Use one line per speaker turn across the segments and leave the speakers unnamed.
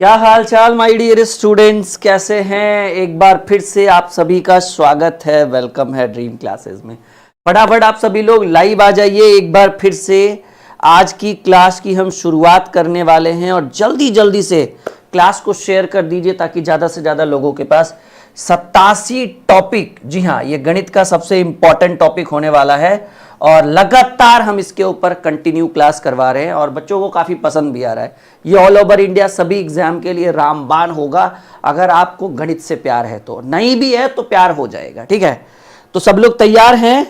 क्या हाल चाल my dear students, कैसे हैं। एक बार फिर से आप सभी का स्वागत है, वेलकम है ड्रीम क्लासेस में। फटाफट आप सभी लोग लाइव आ जाइए। एक बार फिर से आज की क्लास की हम शुरुआत करने वाले हैं और जल्दी जल्दी से क्लास को शेयर कर दीजिए ताकि ज़्यादा से ज़्यादा लोगों के पास 87 टॉपिक, जी हाँ, ये गणित का सबसे इंपॉर्टेंट टॉपिक होने वाला है और लगातार हम इसके ऊपर कंटिन्यू क्लास करवा रहे हैं और बच्चों को काफ़ी पसंद भी आ रहा है। ये ऑल ओवर इंडिया सभी एग्जाम के लिए रामबाण होगा। अगर आपको गणित से प्यार है तो, नहीं भी है तो प्यार हो जाएगा। ठीक है, तो सब लोग तैयार हैं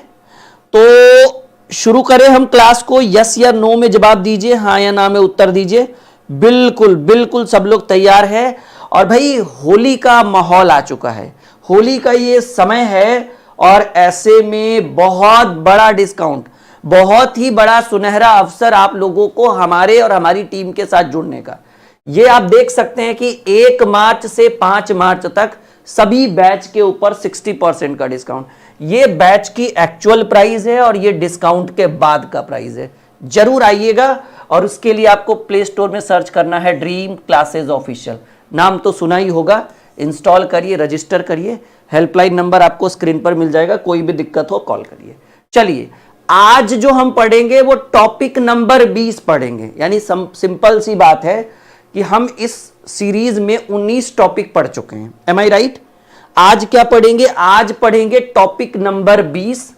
तो शुरू करें हम क्लास को। यस या नो में जवाब दीजिए, हाँ या ना में उत्तर दीजिए। बिल्कुल बिल्कुल सब लोग तैयार है। और भाई होली का माहौल आ चुका है, होली का ये समय है और ऐसे में बहुत बड़ा डिस्काउंट, बहुत ही बड़ा सुनहरा अवसर आप लोगों को हमारे और हमारी टीम के साथ जुड़ने का। ये आप देख सकते हैं कि 1 मार्च से 5 मार्च तक सभी बैच के ऊपर 60% का डिस्काउंट। ये बैच की एक्चुअल प्राइस है और ये डिस्काउंट के बाद का प्राइस है। जरूर आइएगा और उसके लिए आपको प्ले स्टोर में सर्च करना है ड्रीम क्लासेस ऑफिशियल, नाम तो सुना ही होगा। इंस्टॉल करिए, रजिस्टर करिए, हेल्पलाइन नंबर आपको स्क्रीन पर मिल जाएगा, कोई भी दिक्कत हो कॉल करिए। चलिए, आज जो हम पढ़ेंगे वो टॉपिक नंबर 20 पढ़ेंगे। यानी सिंपल सी बात है कि हम इस सीरीज में 19 टॉपिक पढ़ चुके हैं। एम आई राइट? आज क्या पढ़ेंगे? आज पढ़ेंगे टॉपिक नंबर 20,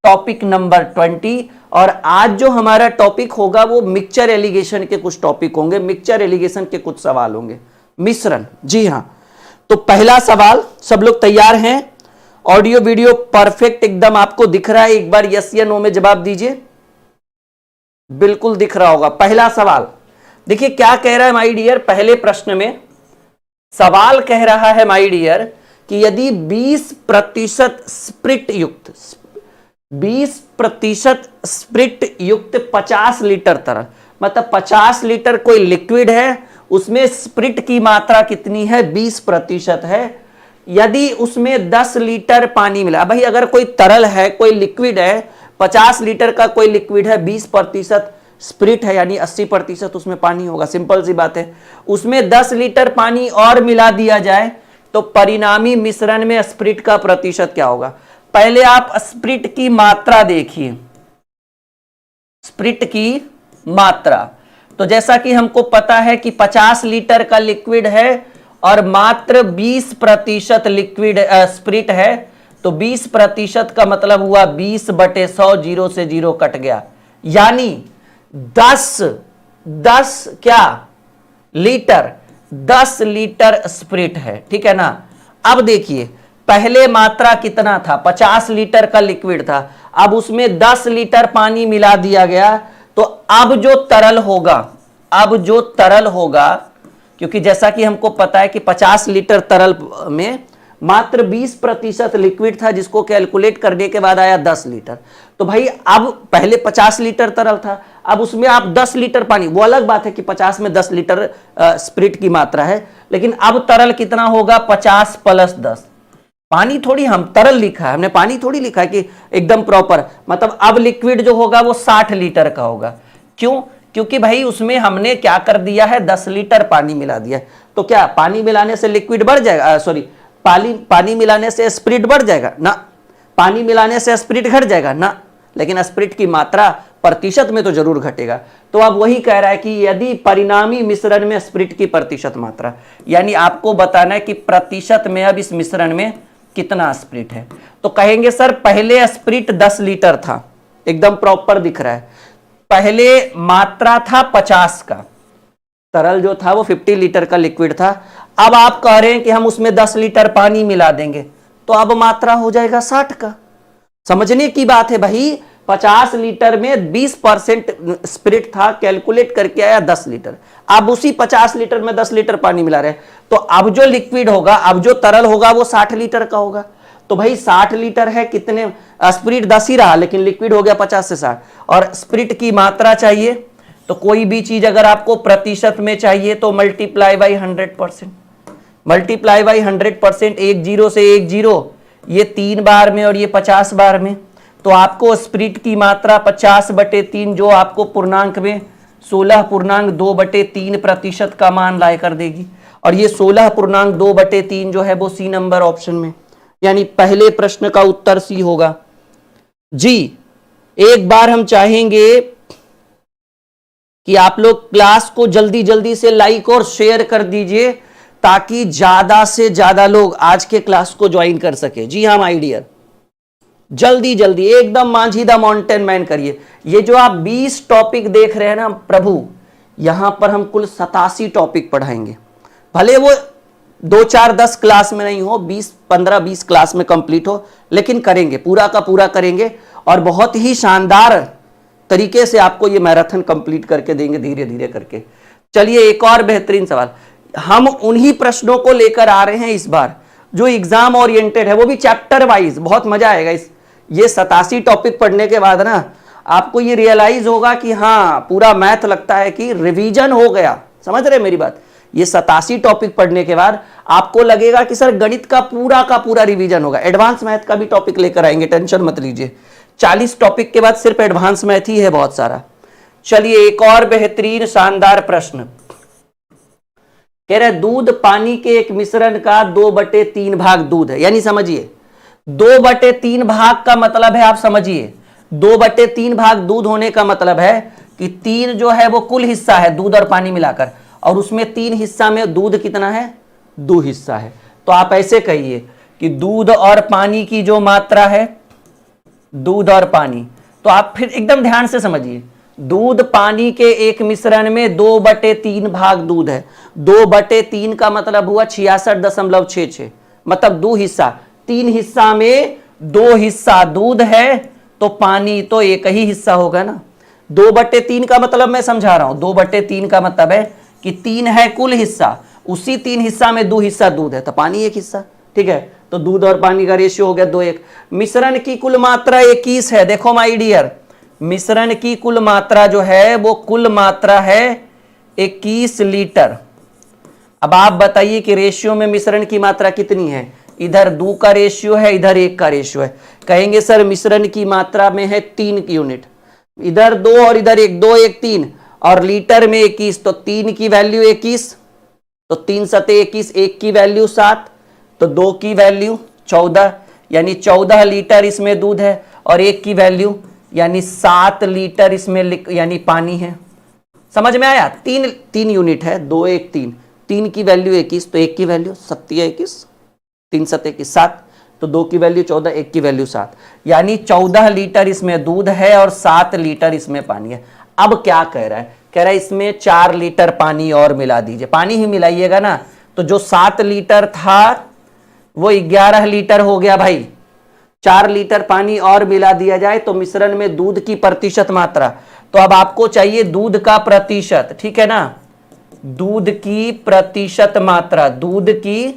टॉपिक नंबर 20 और आज जो हमारा टॉपिक होगा वो मिक्सचर एलिगेशन के कुछ टॉपिक होंगे, मिक्सचर एलिगेशन के कुछ सवाल होंगे। मिश्रण, जी हां। तो पहला सवाल, सब लोग तैयार हैं? ऑडियो वीडियो परफेक्ट एकदम आपको दिख रहा है? एक बार यस या नो में जवाब दीजिए। बिल्कुल दिख रहा होगा। पहला सवाल देखिए क्या कह रहा है माय डियर। पहले प्रश्न में सवाल कह रहा है माय डियर कि यदि 20% स्प्रिट युक्त 20% स्प्रिट युक्त 50 लीटर तरल, मतलब 50 लीटर कोई लिक्विड है, उसमें स्प्रिट की मात्रा कितनी है? 20% है। यदि उसमें 10 लीटर पानी मिला, भाई अगर कोई तरल है, कोई लिक्विड है, 50 लीटर का कोई लिक्विड है, 20% स्प्रिट है, यानी 80% उसमें पानी होगा। सिंपल सी बात है। उसमें 10 लीटर पानी और मिला दिया जाए तो परिणामी मिश्रण में स्प्रिट का प्रतिशत क्या होगा? पहले आप स्प्रिट की मात्रा देखिए, स्प्रिट की मात्रा। तो जैसा कि हमको पता है कि 50 लीटर का लिक्विड है और मात्र 20% लिक्विड स्प्रिट है, तो 20% का मतलब हुआ 20/100, 0 से 0 कट गया, यानी 10 क्या लीटर, 10 लीटर स्प्रिट है। ठीक है ना? अब देखिए पहले मात्रा कितना था? 50 लीटर का लिक्विड था, अब उसमें 10 लीटर पानी मिला दिया गया, तो अब जो तरल होगा, क्योंकि जैसा कि हमको पता है कि 50 लीटर तरल में मात्र 20% लिक्विड था, जिसको कैलकुलेट करने के बाद आया 10 लीटर। तो भाई अब पहले 50 लीटर तरल था, अब उसमें आप 10 लीटर पानी, वो अलग बात है कि 50 में 10 लीटर स्प्रिट की मात्रा है, लेकिन अब तरल कितना होगा? 50 + 10। पानी थोड़ी हम तरल लिखा है, हमने पानी थोड़ी लिखा है कि एकदम प्रॉपर, मतलब अब लिक्विड जो होगा वो 60 लीटर का होगा। क्यों? क्योंकि भाई उसमें हमने क्या कर दिया है? 10 लीटर पानी मिला दिया है। तो क्या पानी मिलाने से लिक्विड बढ़ जाएगा? सॉरी, पानी मिलाने से स्प्रिट बढ़ जाएगा? ना। पानी मिलाने से स्प्रिट घट जाएगा? ना। लेकिन स्प्रिट की मात्रा प्रतिशत में तो जरूर घटेगा। तो अब वही कह रहा है कि यदि परिणामी मिश्रण में स्प्रिट की प्रतिशत मात्रा, यानी आपको बताना है कि प्रतिशत में अब इस मिश्रण में कितना स्प्रिट है। तो कहेंगे सर पहले स्प्रिट 10 लीटर था, एकदम प्रॉपर दिख रहा है। पहले मात्रा था 50 का, तरल जो था वो 50 लीटर का लिक्विड था। अब आप कह रहे हैं कि हम उसमें 10 लीटर पानी मिला देंगे, तो अब मात्रा हो जाएगा 60 का। समझने की बात है भाई। 50 लीटर में 20% स्प्रिट था, कैलकुलेट करके आया 10 लीटर। अब उसी 50 लीटर में 10 लीटर पानी मिला रहे, तो अब जो लिक्विड होगा, अब जो तरल होगा वो 60 लीटर का होगा। तो भाई 60 लीटर है, कितने स्प्रिट 10 ही रहा, लेकिन लिक्विड हो गया 50 से 60, और स्प्रिट की मात्रा चाहिए। तो कोई भी चीज अगर आपको प्रतिशत में चाहिए तो मल्टीप्लाई बाई 100%, मल्टीप्लाई बाई 100%, 1 0 से 1 0, ये 3 बार में और ये 50 बार में। तो आपको स्प्रिट की मात्रा 50/3, जो आपको पूर्णांक में 16.2/3% का मान लाए कर देगी। और ये 16.2/3 जो है वो सी नंबर ऑप्शन में, यानी पहले प्रश्न का उत्तर सी होगा जी। एक बार हम चाहेंगे कि आप लोग क्लास को जल्दी जल्दी से लाइक और शेयर कर दीजिए ताकि ज्यादा से ज्यादा लोग आज के क्लास को ज्वाइन कर सके। जी हाँ माय डियर, जल्दी जल्दी एकदम मांझी द माउंटेन मैन करिए। ये जो आप 20 टॉपिक देख रहे हैं ना प्रभु, यहां पर हम कुल 87 टॉपिक पढ़ाएंगे। भले वो 2 4 10 क्लास में नहीं हो, 20 15 20 क्लास में कंप्लीट हो, लेकिन करेंगे, पूरा का पूरा करेंगे और बहुत ही शानदार तरीके से आपको ये मैराथन कंप्लीट करके देंगे धीरे धीरे करके। चलिए एक और बेहतरीन सवाल, हम उन्हीं प्रश्नों को लेकर आ रहे हैं इस बार जो एग्जाम ओरिएंटेड है, वो भी चैप्टर वाइज। बहुत मजा आएगा ये 87 टॉपिक पढ़ने के बाद ना आपको ये रियलाइज होगा कि हाँ पूरा मैथ लगता है कि रिवीजन हो गया। समझ रहे मेरी बात? ये 87 टॉपिक पढ़ने के बाद आपको लगेगा कि सर गणित का पूरा रिवीजन होगा। एडवांस मैथ का भी टॉपिक लेकर आएंगे, टेंशन मत लीजिए। 40 टॉपिक के बाद सिर्फ एडवांस मैथ ही है बहुत सारा। चलिए एक और बेहतरीन शानदार प्रश्न कह रहे दूध पानी के एक मिश्रण का 2/3 भाग दूध है, यानी समझिए 2/3 भाग का मतलब है, आप समझिए 2/3 भाग दूध होने का मतलब है कि 3 जो है वो कुल हिस्सा है दूध और पानी मिलाकर, और उसमें 3 हिस्सा में दूध कितना है? 2 हिस्सा है। तो आप ऐसे कहिए कि दूध और पानी की जो मात्रा है, दूध और पानी, तो आप फिर एकदम ध्यान से समझिए, दूध पानी के एक मिश्रण में 2/3 भाग दूध है। 2/3 का मतलब हुआ 66.66, मतलब 2 हिस्सा। 3 हिस्सा में 2 हिस्सा दूध है तो पानी तो एक ही हिस्सा होगा ना। 2/3 का मतलब मैं समझा रहा हूं, 2/3 का मतलब है कि 3 है कुल हिस्सा, उसी 3 हिस्सा में 2 हिस्सा दूध है तो पानी एक हिस्सा। ठीक है, तो दूध और पानी का रेशियो हो गया 2:1। मिश्रण की कुल मात्रा 21 है। देखो माय डियर, मिश्रण की कुल मात्रा जो है वो कुल मात्रा है 21 लीटर। अब आप बताइए कि रेशियो में मिश्रण की मात्रा कितनी है? इधर 2 का रेशियो है, इधर 1 का रेशियो है। कहेंगे सर मिश्रण की मात्रा में है 3 की यूनिट, इधर 2 और इधर 1, 2 1 3, और लीटर में 21, तो 3 की वैल्यू 21, तो 3 सते 21, 1 की वैल्यू 7, तो 2 की वैल्यू 14, यानी 14 लीटर इसमें दूध है, और 1 की वैल्यू यानी 7 लीटर इसमें यानी पानी है। समझ में आया? 3 यूनिट है, 2 1 3, 3 की वैल्यू 21, तो 1 की वैल्यू 7 21, 3 7 21 7, तो 2 की वैल्यू 14, 1 की वैल्यू 7, यानी 14 लीटर इसमें दूध है और 7 लीटर इसमें पानी है। अब क्या कह रहा है? कह रहा है इसमें 4 लीटर पानी और मिला दीजिए। पानी ही मिलाइएगा ना, तो जो 7 लीटर था वो 11 लीटर हो गया भाई। 4 लीटर पानी और मिला दिया जाए तो मिश्रण में दूध की प्रतिशत मात्रा, तो अब आपको चाहिए दूध का प्रतिशत, ठीक है ना, दूध की प्रतिशत मात्रा, दूध की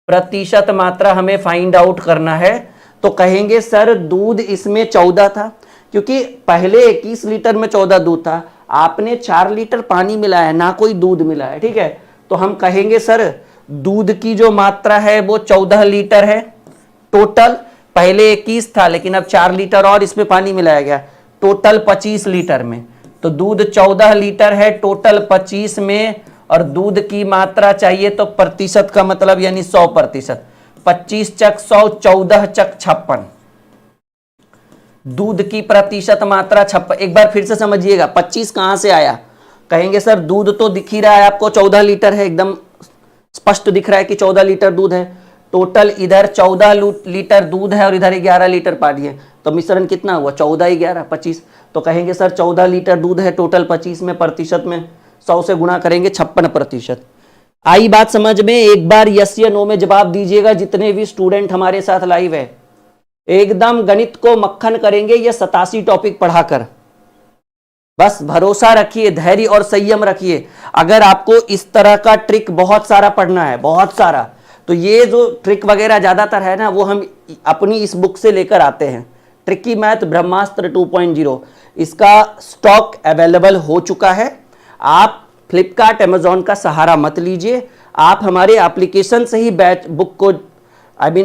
प्रतिशत मात्रा हमें फाइंड आउट करना है। तो कहेंगे सर दूध इसमें 14 था, क्योंकि पहले 21 लीटर में 14 दूध था, आपने 4 लीटर पानी मिलाया, ना कोई दूध मिला है। ठीक है, तो हम कहेंगे सर दूध की जो मात्रा है वो 14 लीटर है टोटल। पहले 21 था लेकिन अब 4 लीटर और इसमें पानी मिलाया गया, टोटल 25 लीटर में। तो दूध 14 लीटर है टोटल 25 में, और दूध की मात्रा चाहिए तो प्रतिशत का मतलब यानी 100%। 25 चक 100, 14 चक 56, दूध की प्रतिशत मात्रा 56। एक बार फिर से समझिएगा 25 कहां से आया? कहेंगे सर दूध तो दिख ही रहा है आपको 14 लीटर है, एकदम स्पष्ट दिख रहा है कि 14 लीटर दूध है। टोटल इधर 14 लीटर दूध है और इधर 11 लीटर पानी है, तो मिश्रण कितना हुआ? 14 11 25। तो कहेंगे सर 14 लीटर दूध है टोटल 25 में, प्रतिशत में 100 से गुणा करेंगे 56%। आई बात समझ में? एक बार यस या नो में जवाब दीजिएगा जितने भी स्टूडेंट हमारे साथ लाइव है। एकदम गणित को मक्खन करेंगे ये 87 टॉपिक पढ़ाकर। बस भरोसा रखिए, धैर्य और संयम रखिए। अगर आपको इस तरह का ट्रिक बहुत सारा पढ़ना है, बहुत सारा, तो ये जो ट्रिक वगैरह ज्यादातर है ना वो हम अपनी इस बुक से लेकर आते हैं, ट्रिकी मैथ ब्रह्मास्त्र 2.0। इसका स्टॉक अवेलेबल हो चुका है। आप फ्लिपकार्ट अमेजॉन का सहारा मत लीजिए, आप हमारे एप्लीकेशन से ही बैच बुक को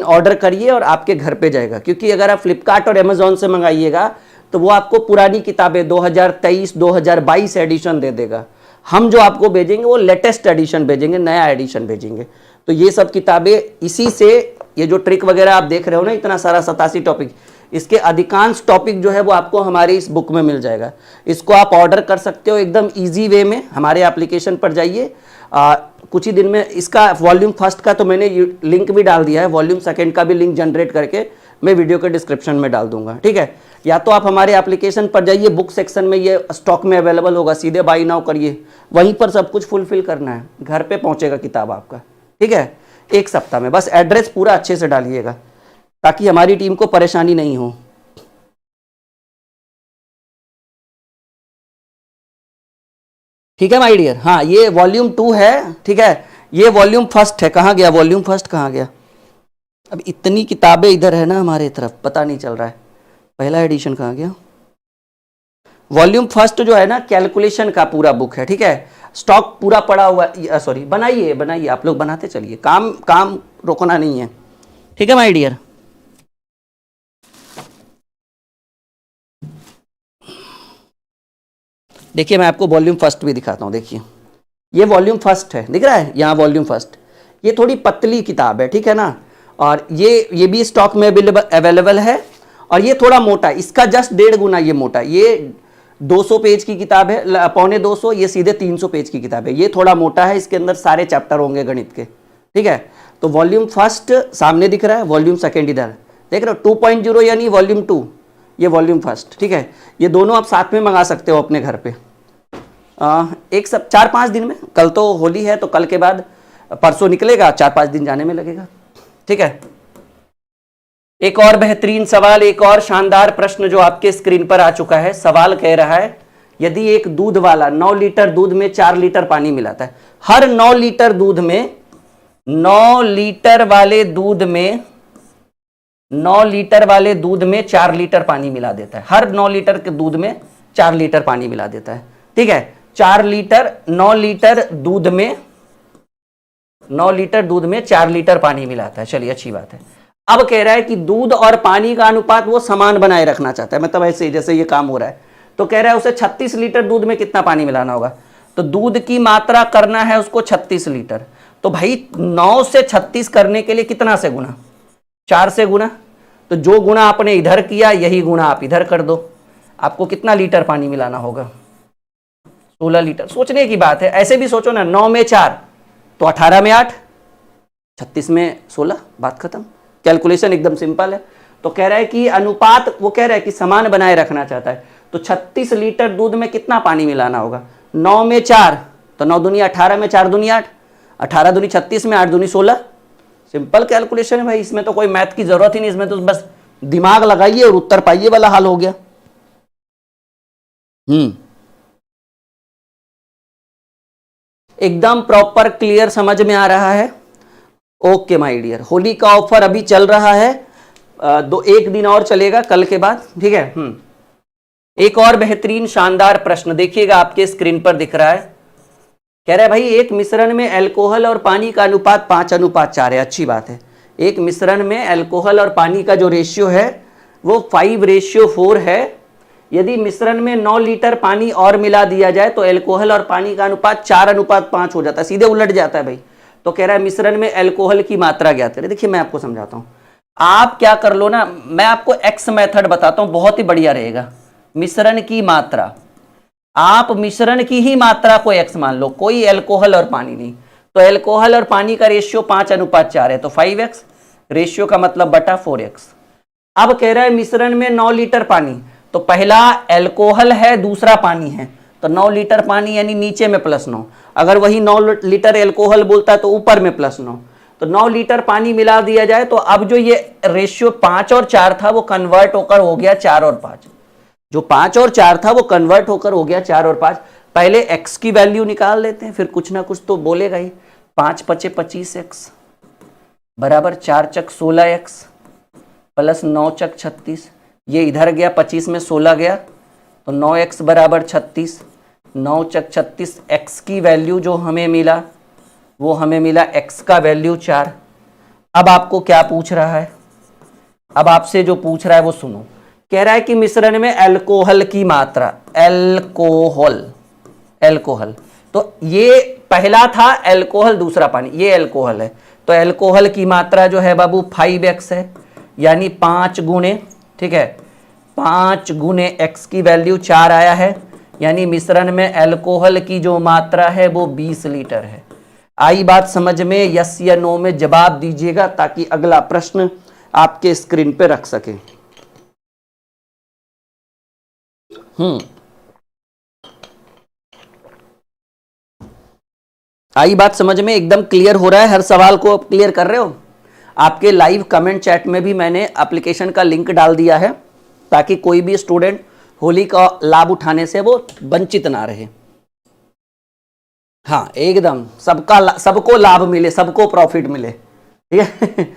ऑर्डर करिए और आपके घर पे जाएगा। क्योंकि अगर आप फ्लिपकार्ट और अमेजॉन से मंगाइएगा तो वो आपको पुरानी किताबें 2023 2022 एडिशन दे देगा, हम जो आपको भेजेंगे वो लेटेस्ट एडिशन भेजेंगे, नया एडिशन भेजेंगे। तो ये सब किताबें इसी से, ये जो ट्रिक वगैरह आप देख रहे हो ना, इतना सारा 87 टॉपिक, इसके अधिकांश टॉपिक जो है वो आपको हमारी इस बुक में मिल जाएगा। इसको आप ऑर्डर कर सकते हो एकदम ईजी वे में। हमारे एप्लीकेशन पर जाइए, कुछ ही दिन में इसका वॉल्यूम फर्स्ट का तो मैंने लिंक भी डाल दिया है, वॉल्यूम सेकंड का भी लिंक जनरेट करके मैं वीडियो के डिस्क्रिप्शन में डाल दूंगा, ठीक है। या तो आप हमारे एप्लीकेशन पर जाइए, बुक सेक्शन में ये स्टॉक में अवेलेबल होगा, सीधे बाई नाउ करिए, वहीं पर सब कुछ फुलफिल करना है, घर पे पहुंचेगा किताब आपका, ठीक है, 1 सप्ताह में। बस एड्रेस पूरा अच्छे से डालिएगा ताकि हमारी टीम को परेशानी नहीं हो। ठीक है माय डियर। हाँ, ये वॉल्यूम 2 है, ठीक है, ये वॉल्यूम फर्स्ट है। कहाँ गया वॉल्यूम फर्स्ट, कहाँ गया? अब इतनी किताबें इधर है ना हमारे तरफ, पता नहीं चल रहा है पहला एडिशन कहाँ गया। वॉल्यूम फर्स्ट जो है ना, कैलकुलेशन का पूरा बुक है, ठीक है। स्टॉक पूरा पड़ा हुआ, सॉरी, बनाइए बनाइए, आप लोग बनाते चलिए, काम रोकना नहीं है, ठीक है माय डियर। देखिए मैं आपको वॉल्यूम फर्स्ट भी दिखाता हूँ। देखिए ये वॉल्यूम फर्स्ट है, दिख रहा है यहाँ वॉल्यूम फर्स्ट। ये थोड़ी पतली किताब है, ठीक है ना, और ये भी स्टॉक में अवेलेबल है। और ये थोड़ा मोटा, इसका जस्ट 1.5 गुना ये मोटा। ये 200 पेज की किताब है, पौने 200, ये सीधे 300 पेज की किताब है। ये थोड़ा मोटा है, इसके अंदर सारे चैप्टर होंगे गणित के, ठीक है। तो वॉल्यूम फर्स्ट सामने दिख रहा है, वॉल्यूम सेकेंड इधर देख रहे हो, 2.0 यानी वॉल्यूम 2, ये वॉल्यूम फर्स्ट, ठीक है। ये दोनों आप साथ में मंगा सकते हो अपने घर पे। 4-5 दिन में, कल तो होली है तो कल के बाद परसों निकलेगा, 4-5 दिन जाने में लगेगा, ठीक है। एक और बेहतरीन सवाल, एक और शानदार प्रश्न जो आपके स्क्रीन पर आ चुका है। सवाल कह रहा है, यदि एक दूध वाला 9 लीटर दूध में 4 लीटर पानी मिलाता है, हर 9 लीटर दूध में 9 लीटर वाले दूध में 9 लीटर वाले दूध में 4 लीटर पानी मिला देता है, हर 9 लीटर के दूध में 4 लीटर पानी मिला देता है, ठीक है। 4 लीटर 9 लीटर दूध में 9 लीटर दूध में 4 लीटर पानी मिलाता है, चलिए अच्छी बात है। अब कह रहा है कि दूध और पानी का अनुपात वो समान बनाए रखना चाहता है, मतलब ऐसे जैसे ये काम हो रहा है। तो कह रहा है उसे 36 लीटर दूध में कितना पानी मिलाना होगा। तो दूध की मात्रा करना है उसको 36 लीटर। तो भाई 9 से 36 करने के लिए कितना से गुना, 4 से गुना। तो जो गुना आपने इधर किया यही गुना आप इधर कर दो, आपको कितना लीटर पानी मिलाना होगा, 16 लीटर। सोचने की बात है, ऐसे भी सोचो ना, 9 में 4 तो 18 में 8, 36 में 16, बात खत्म। कैलकुलेशन एकदम सिंपल है। तो कह रहा है कि अनुपात, वो कह रहा है कि समान बनाए रखना चाहता है। तो 36 लीटर दूध में कितना पानी मिलाना होगा, 9 में 4 तो 9 दूनी 18 में 4 दूनी 8, 18 दूनी 36 में 8 दूनी 16। सिंपल कैलकुलेशन है भाई, इसमें तो कोई मैथ की जरूरत ही नहीं, इसमें तो बस दिमाग लगाइए और उत्तर पाइए वाला हाल हो गया। एकदम प्रॉपर क्लियर समझ में आ रहा है। ओके माय डियर, होली का ऑफर अभी चल रहा है, 1 दिन और चलेगा कल के बाद, ठीक है। एक और बेहतरीन शानदार प्रश्न देखिएगा, आपके स्क्रीन पर दिख रहा है। कह रहा है भाई एक मिश्रण में अल्कोहल और पानी का अनुपात 5:4 है, अच्छी बात है। एक मिश्रण में अल्कोहल और पानी का जो रेशियो है वो 5:4 है। यदि मिश्रण में 9 लीटर पानी और मिला दिया जाए तो अल्कोहल और पानी का अनुपात 4:5 हो जाता है, सीधे उलट जाता है भाई। तो कह रहा है मिश्रण में अल्कोहल की मात्रा ज्ञात करें। देखिए मैं आपको समझाता हूं, आप क्या कर लो ना, मैं आपको एक्स मेथड बताता हूं, बहुत ही बढ़िया रहेगा। मिश्रण की मात्रा, आप मिश्रण की ही मात्रा को एक्स मान लो, कोई अल्कोहल और पानी नहीं। तो अल्कोहल और पानी का रेशियो 5:4 है, तो 5x, रेशियो का मतलब बटा 4x। अब कह रहा है मिश्रण में 9 लीटर पानी, तो पहला अल्कोहल है, दूसरा पानी है, तो 9 लीटर पानी यानी नीचे में +9। अगर वही 9 लीटर अल्कोहल बोलता है तो ऊपर में +9। तो 9 लीटर पानी मिला दिया जाए तो अब जो ये रेशियो 5 और 4 था वो कन्वर्ट होकर हो गया 4 और 5। जो 5 और 4 था वो कन्वर्ट होकर हो गया 4 और 5। पहले x की वैल्यू निकाल लेते हैं, फिर कुछ ना कुछ तो बोलेगा ही। 5 × 5 = 25x बराबर 4 × 16x प्लस 9 × 36। ये इधर गया, 25 में 16 गया तो 9x बराबर 36। 9 × 36, x की वैल्यू जो हमें मिला वो हमें मिला x का वैल्यू 4। अब आपको क्या पूछ रहा है, अब आपसे जो पूछ रहा है वो सुनो। कह रहा है कि मिश्रण में अल्कोहल की मात्रा, अल्कोहल तो ये पहला था एल्कोहल, दूसरा पानी, ये एल्कोहल है, तो एल्कोहल की मात्रा जो है बाबू 5x है, यानी 5 गुणे, ठीक है, 5 गुणे x की वैल्यू 4 आया है, यानी मिश्रण में एल्कोहल की जो मात्रा है वो 20 लीटर है। आई बात समझ में? यस या नो में जवाब दीजिएगा ताकि अगला प्रश्न आपके स्क्रीन पे रख सके। आई बात समझ में? एकदम क्लियर हो रहा है? हर सवाल को आप क्लियर कर रहे हो? आपके लाइव कमेंट चैट में भी मैंने एप्लीकेशन का लिंक डाल दिया है ताकि कोई भी स्टूडेंट होली का लाभ उठाने से वो वंचित ना रहे। हाँ एकदम, सबको लाभ मिले, सबको प्रॉफिट मिले, ठीक है।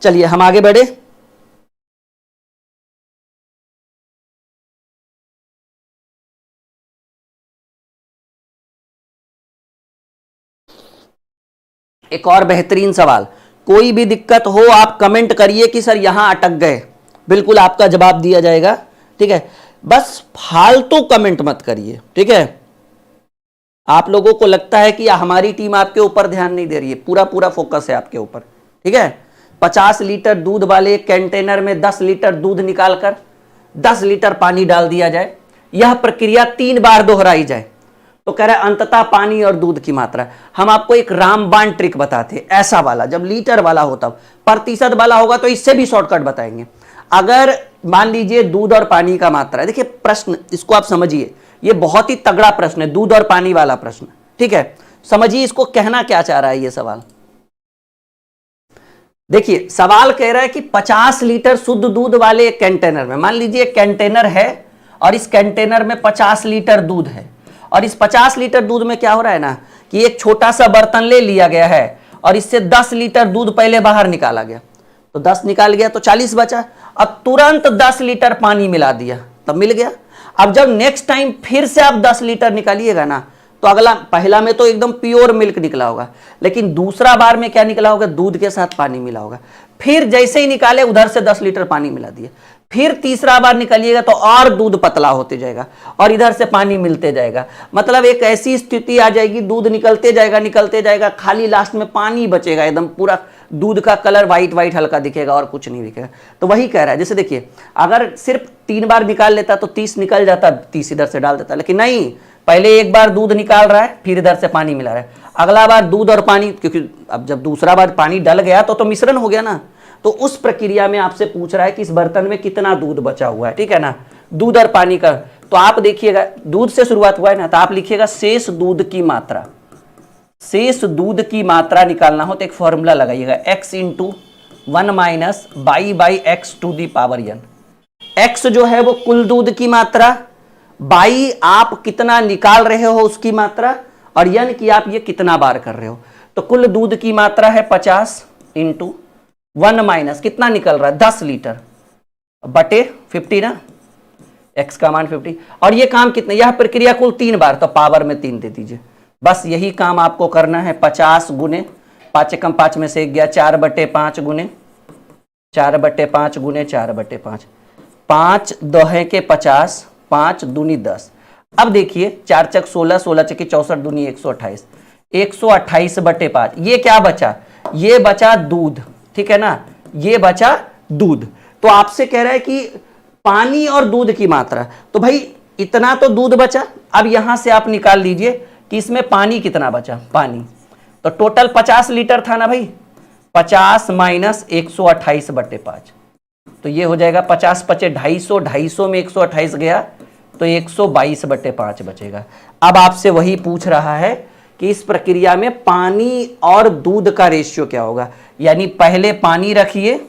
चलिए हम आगे बढ़े। एक और बेहतरीन सवाल, कोई भी दिक्कत हो आप कमेंट करिए कि सर यहां अटक गए, बिल्कुल आपका जवाब दिया जाएगा, ठीक है। बस फालतू कमेंट मत करिए, ठीक है। आप लोगों को लगता है कि हमारी टीम आपके ऊपर ध्यान नहीं दे रही है, पूरा पूरा फोकस है आपके ऊपर, ठीक है। 50 लीटर दूध वाले कंटेनर में 10 लीटर दूध निकालकर 10 लीटर पानी डाल दिया जाए, यह प्रक्रिया 3 बार दोहराई जाए, तो कह रहा है अंततः पानी और दूध की मात्रा। हम आपको एक रामबाण ट्रिक बताते, ऐसा वाला, जब लीटर वाला होता, प्रतिशत वाला होगा तो इससे भी शॉर्टकट बताएंगे। अगर मान लीजिए दूध और पानी का मात्रा है, देखिए प्रश्न इसको आप समझिए, ये बहुत ही तगड़ा प्रश्न है, दूध और पानी वाला प्रश्न, ठीक है। समझिए इसको कहना क्या चाह रहा है ये सवाल। देखिए सवाल कह रहा है कि 50 लीटर शुद्ध दूध वाले एक कंटेनर में, मान लीजिए एक कंटेनर है और इस कंटेनर में 50 लीटर दूध है, और इस 50 लीटर दूध में क्या हो रहा है ना कि एक छोटा सा बर्तन ले लिया गया है और इससे 10 लीटर दूध पहले बाहर निकाला गया, तो 10 निकाल गया तो 40 बचा, अब तुरंत 10 लीटर पानी मिला दिया तब मिल गया। अब जब नेक्स्ट टाइम फिर से आप 10 लीटर निकालिएगा ना, तो अगला, पहला में तो एकदम प्योर मिल्क निकला होगा, लेकिन दूसरा बार में क्या निकला होगा, दूध के साथ पानी मिला होगा। फिर जैसे ही निकाले उधर से 10 लीटर पानी मिला दिया, फिर तीसरा बार निकालिएगा तो और दूध पतला होते जाएगा और इधर से पानी मिलते जाएगा। मतलब एक ऐसी स्थिति आ जाएगी, दूध निकलते जाएगा, खाली लास्ट में पानी बचेगा, एकदम पूरा दूध का कलर व्हाइट व्हाइट हल्का दिखेगा और कुछ नहीं दिखेगा। तो वही कह रहा है, जैसे देखिए अगर सिर्फ 3 बार निकाल लेता तो 30 निकल जाता, 30 इधर से डाल देता, लेकिन नहीं, पहले एक बार दूध निकाल रहा है फिर इधर से पानी मिला रहा है, अगला बार दूध और पानी, क्योंकि अब जब दूसरा बार पानी डल गया तो मिश्रण हो गया ना, तो उस प्रक्रिया में आपसे पूछ रहा है कि इस बर्तन में कितना दूध बचा हुआ है, ठीक है ना, दूध और पानी का। तो आप देखिएगा दूध से शुरुआत हुआ है ना, तो आप लिखिएगा शेष दूध की मात्रा, शेष दूध की मात्रा निकालना हो तो एक फॉर्मूला लगाइएगा, x into 1 minus by x to the power n। x जो है वो कुल दूध की मात्रा, बाई आप कितना निकाल रहे हो उसकी मात्रा, और n की आप ये कितना बार कर रहे हो। तो कुल दूध की मात्रा है 50 इंटू 1 माइनस कितना निकल रहा है 10 लीटर बटे 50 ना, x का मान 50, और ये काम कितना, यह प्रक्रिया कुल 3 बार, तो पावर में 3 दे दीजिए। बस यही काम आपको करना है, 50 गुने 5 कम 5 में से 1 गया, 4/5 गुने 4/5 गुने 4/5, 5 दोहे के 50, 5 दूनी 10। अब देखिए 4 चक 16, 16 चकी 64 दूनी 128, 128/5, ये क्या बचा, ये बचा दूध, ठीक है ना, ये बचा दूध। तो आपसे कह रहा है कि पानी और दूध की मात्रा, तो भाई इतना तो दूध बचा, अब यहां से आप निकाल लीजिए कि इसमें पानी कितना बचा, पानी तो टोटल 50 लीटर था ना भाई, 50 माइनस 128/5, तो ये हो जाएगा 50 पचे 250, 250 में 128 गया तो 122/5 बचेगा। अब आपसे वही पूछ रहा है कि इस प्रक्रिया में पानी और दूध का रेशियो क्या होगा, यानी पहले पानी रखिए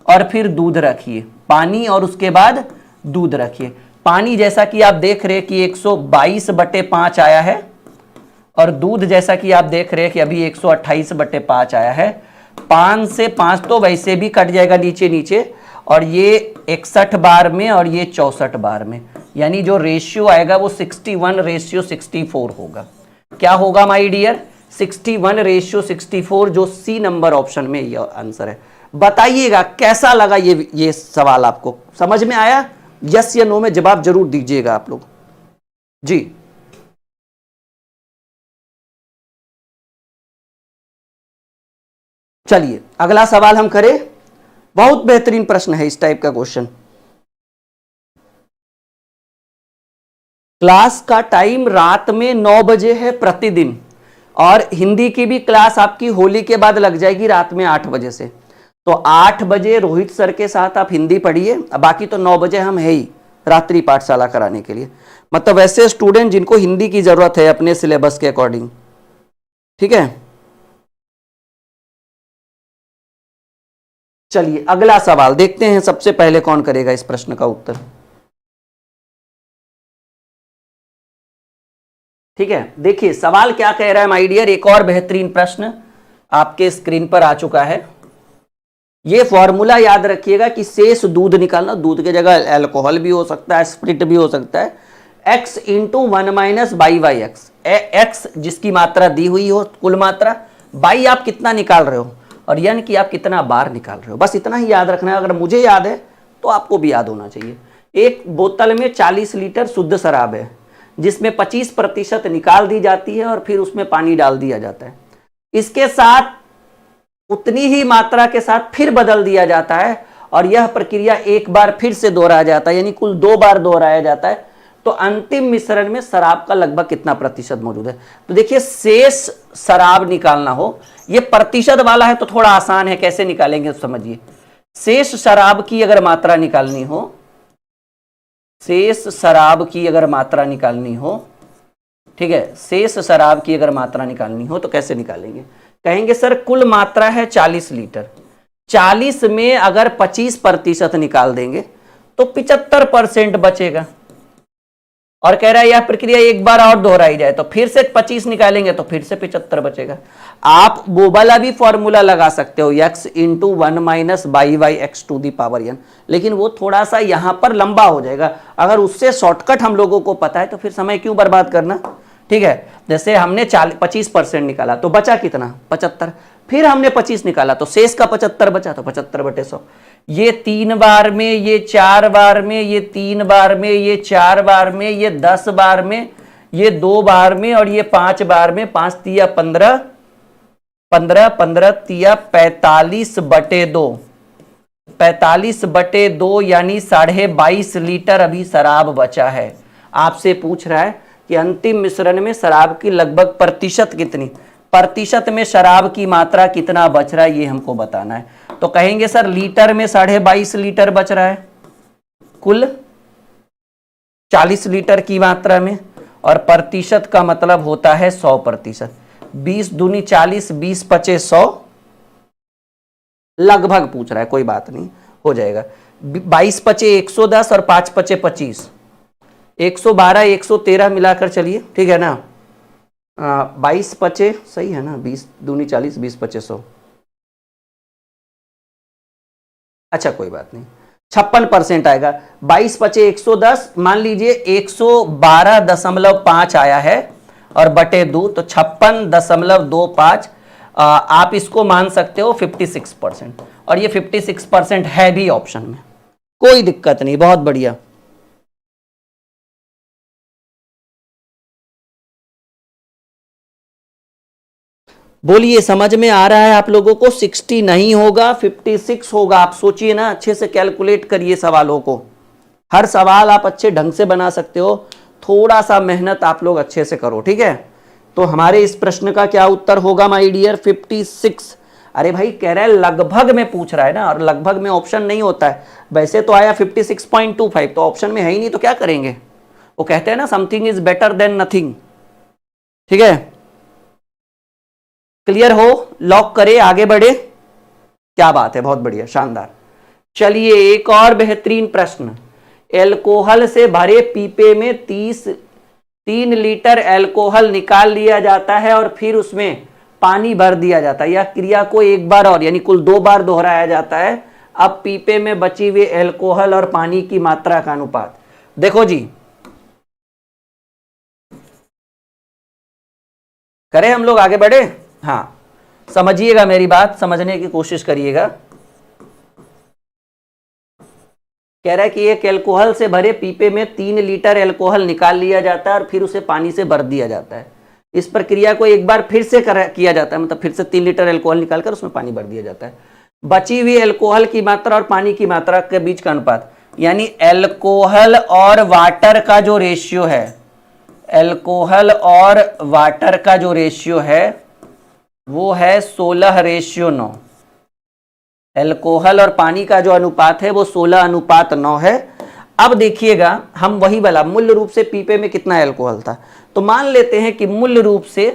और फिर दूध रखिए, पानी और उसके बाद दूध रखिए। पानी जैसा कि आप देख रहे हैं कि 122/5 आया है, और दूध जैसा कि आप देख रहे हैं कि अभी 128/5 आया है। 5 से 5 तो वैसे भी कट जाएगा नीचे नीचे, और ये 61 बार में और ये 64 बार में, यानी जो रेशियो आएगा वो 61:64 होगा। क्या होगा माय डियर, 61:64, जो सी नंबर ऑप्शन में ये आंसर है। बताइएगा कैसा लगा ये सवाल, आपको समझ में आया? यस या नो में जवाब जरूर दीजिएगा आप लोग जी। चलिए अगला सवाल हम करें। बहुत बेहतरीन प्रश्न है इस टाइप का क्वेश्चन। क्लास का टाइम रात में 9 बजे है प्रतिदिन, और हिंदी की भी क्लास आपकी होली के बाद लग जाएगी रात में 8 बजे से। तो 8 बजे रोहित सर के साथ आप हिंदी पढ़िए, बाकी तो 9 बजे हम है ही रात्रि पाठशाला कराने के लिए। मतलब वैसे स्टूडेंट जिनको हिंदी की जरूरत है अपने सिलेबस के अकॉर्डिंग, ठीक है। चलिए अगला सवाल देखते हैं, सबसे पहले कौन करेगा इस प्रश्न का उत्तर। ठीक है, देखिए सवाल क्या कह रहा है माय डियर। एक और बेहतरीन प्रश्न आपके स्क्रीन पर आ चुका है। ये फॉर्मूला याद रखिएगा कि शेष दूध निकालना, दूध की जगह अल्कोहल भी हो सकता है, स्प्रिट भी हो सकता है। x into 1 minus by by x, x जिसकी मात्रा दी हुई हो कुल मात्रा, बाई आप कितना निकाल रहे हो, और यन कि आप कितना बार निकाल रहे हो। बस इतना ही याद रखना है। अगर मुझे याद है तो आपको भी याद होना चाहिए। एक बोतल में 40 लीटर शुद्ध शराब है, जिसमें 25% निकाल दी जाती है और फिर उसमें पानी डाल दिया जाता है। इसके साथ उतनी ही मात्रा के साथ फिर बदल दिया जाता है, और यह प्रक्रिया एक बार फिर से दोहराया जाता है, यानी कुल 2 बार दोहराया जाता है। तो अंतिम मिश्रण में शराब का लगभग कितना प्रतिशत मौजूद है। तो देखिए शेष शराब निकालना हो, यह प्रतिशत वाला है तो थोड़ा आसान है, कैसे निकालेंगे तो समझिए। शेष शराब की अगर मात्रा निकालनी हो, शेष शराब की अगर मात्रा निकालनी हो, ठीक है, शेष शराब की अगर मात्रा निकालनी हो तो कैसे निकालेंगे। कहेंगे सर कुल मात्रा है 40 लीटर, 40 में अगर 25% निकाल देंगे तो 75% बचेगा। और कह रहा है यह प्रक्रिया एक बार और दोहराई जाए तो फिर से 25 निकालेंगे तो फिर से 75 बचेगा। आप वो वाला भी फॉर्मूला लगा सकते हो, x into 1 minus by by x to the power n, लेकिन वो थोड़ा सा यहां पर लंबा हो जाएगा। अगर उससे शॉर्टकट हम लोगों को पता है तो फिर समय क्यों बर्बाद करना। ठीक है, जैसे हमने 25% निकाला तो बचा कितना 75, फिर हमने 25 निकाला तो शेष का 75 बचा, तो 75/100। ये 3 बार में, ये 4 बार में, ये 3 बार में, ये 4 बार में, ये 10 बार में, ये 2 बार में, और ये 5 बार में। 5 तिया 15, 15 15 तिया 45/2, 45/2 यानी 22.5 लीटर अभी शराब बचा है। आपसे पूछ रहा है कि अंतिम मिश्रण में शराब की लगभग प्रतिशत कितनी, प्रतिशत में शराब की मात्रा कितना बच रहा है ये हमको बताना है। तो कहेंगे सर लीटर में 22.5 लीटर बच रहा है कुल 40 लीटर की मात्रा में, और प्रतिशत का मतलब होता है 100%। 20 दूनी 40, 20 पचे 100, लगभग पूछ रहा है, कोई बात नहीं हो जाएगा। 22 पचे 110 और 5 पचे 25, 112 113 मिलाकर चलिए, ठीक है ना। 22 पचे सही है ना, 20 दूनी 40, 20 पचे 100। अच्छा कोई बात नहीं, 56% आएगा। 22 पचे 110, मान लीजिए 112.5 आया है और बटे 2 तो 56.25। आप इसको मान सकते हो 56%, और ये 56% है भी ऑप्शन में, कोई दिक्कत नहीं, बहुत बढ़िया। बोलिए समझ में आ रहा है आप लोगों को। 60 नहीं होगा, 56 होगा। आप सोचिए ना, अच्छे से कैलकुलेट करिए सवालों को। हर सवाल आप अच्छे ढंग से बना सकते हो, थोड़ा सा मेहनत आप लोग अच्छे से करो, ठीक है। तो हमारे इस प्रश्न का क्या उत्तर होगा माय डियर, 56। अरे भाई कह रहा है लगभग में पूछ रहा है ना, और लगभग में ऑप्शन नहीं होता है। वैसे तो आया 56.25, तो ऑप्शन में है ही नहीं, तो क्या करेंगे। वो कहते हैं ना something is better than nothing, ठीक है। क्लियर हो, लॉक करे, आगे बढ़े। क्या बात है, बहुत बढ़िया, शानदार। चलिए एक और बेहतरीन प्रश्न। एल्कोहल से भरे पीपे में 3 लीटर एल्कोहल निकाल लिया जाता है और फिर उसमें पानी भर दिया जाता है। यह क्रिया को एक बार और यानी कुल 2 बार दोहराया जाता है। अब पीपे में बची हुई एल्कोहल और पानी की मात्रा का अनुपात देखो जी। करें हम लोग, आगे बढ़े। हाँ समझिएगा, मेरी बात समझने की कोशिश करिएगा। कह रहा है कि एक एल्कोहल से भरे पीपे में 3 लीटर एल्कोहल निकाल लिया जाता है और फिर उसे पानी से भर दिया जाता है। इस प्रक्रिया को एक बार फिर से किया जाता है, मतलब फिर से 3 लीटर अल्कोहल निकालकर उसमें पानी भर दिया जाता है। बची हुई अल्कोहल की मात्रा और पानी की मात्रा के बीच का अनुपात, यानी अल्कोहल और वाटर का जो रेशियो है, अल्कोहल और वाटर का जो रेशियो है वो है 16:9। अल्कोहल और पानी का जो अनुपात है वो 16:9 है। अब देखिएगा, हम वही वाला मूल रूप से पीपे में कितना अल्कोहल था, तो मान लेते हैं कि मूल रूप से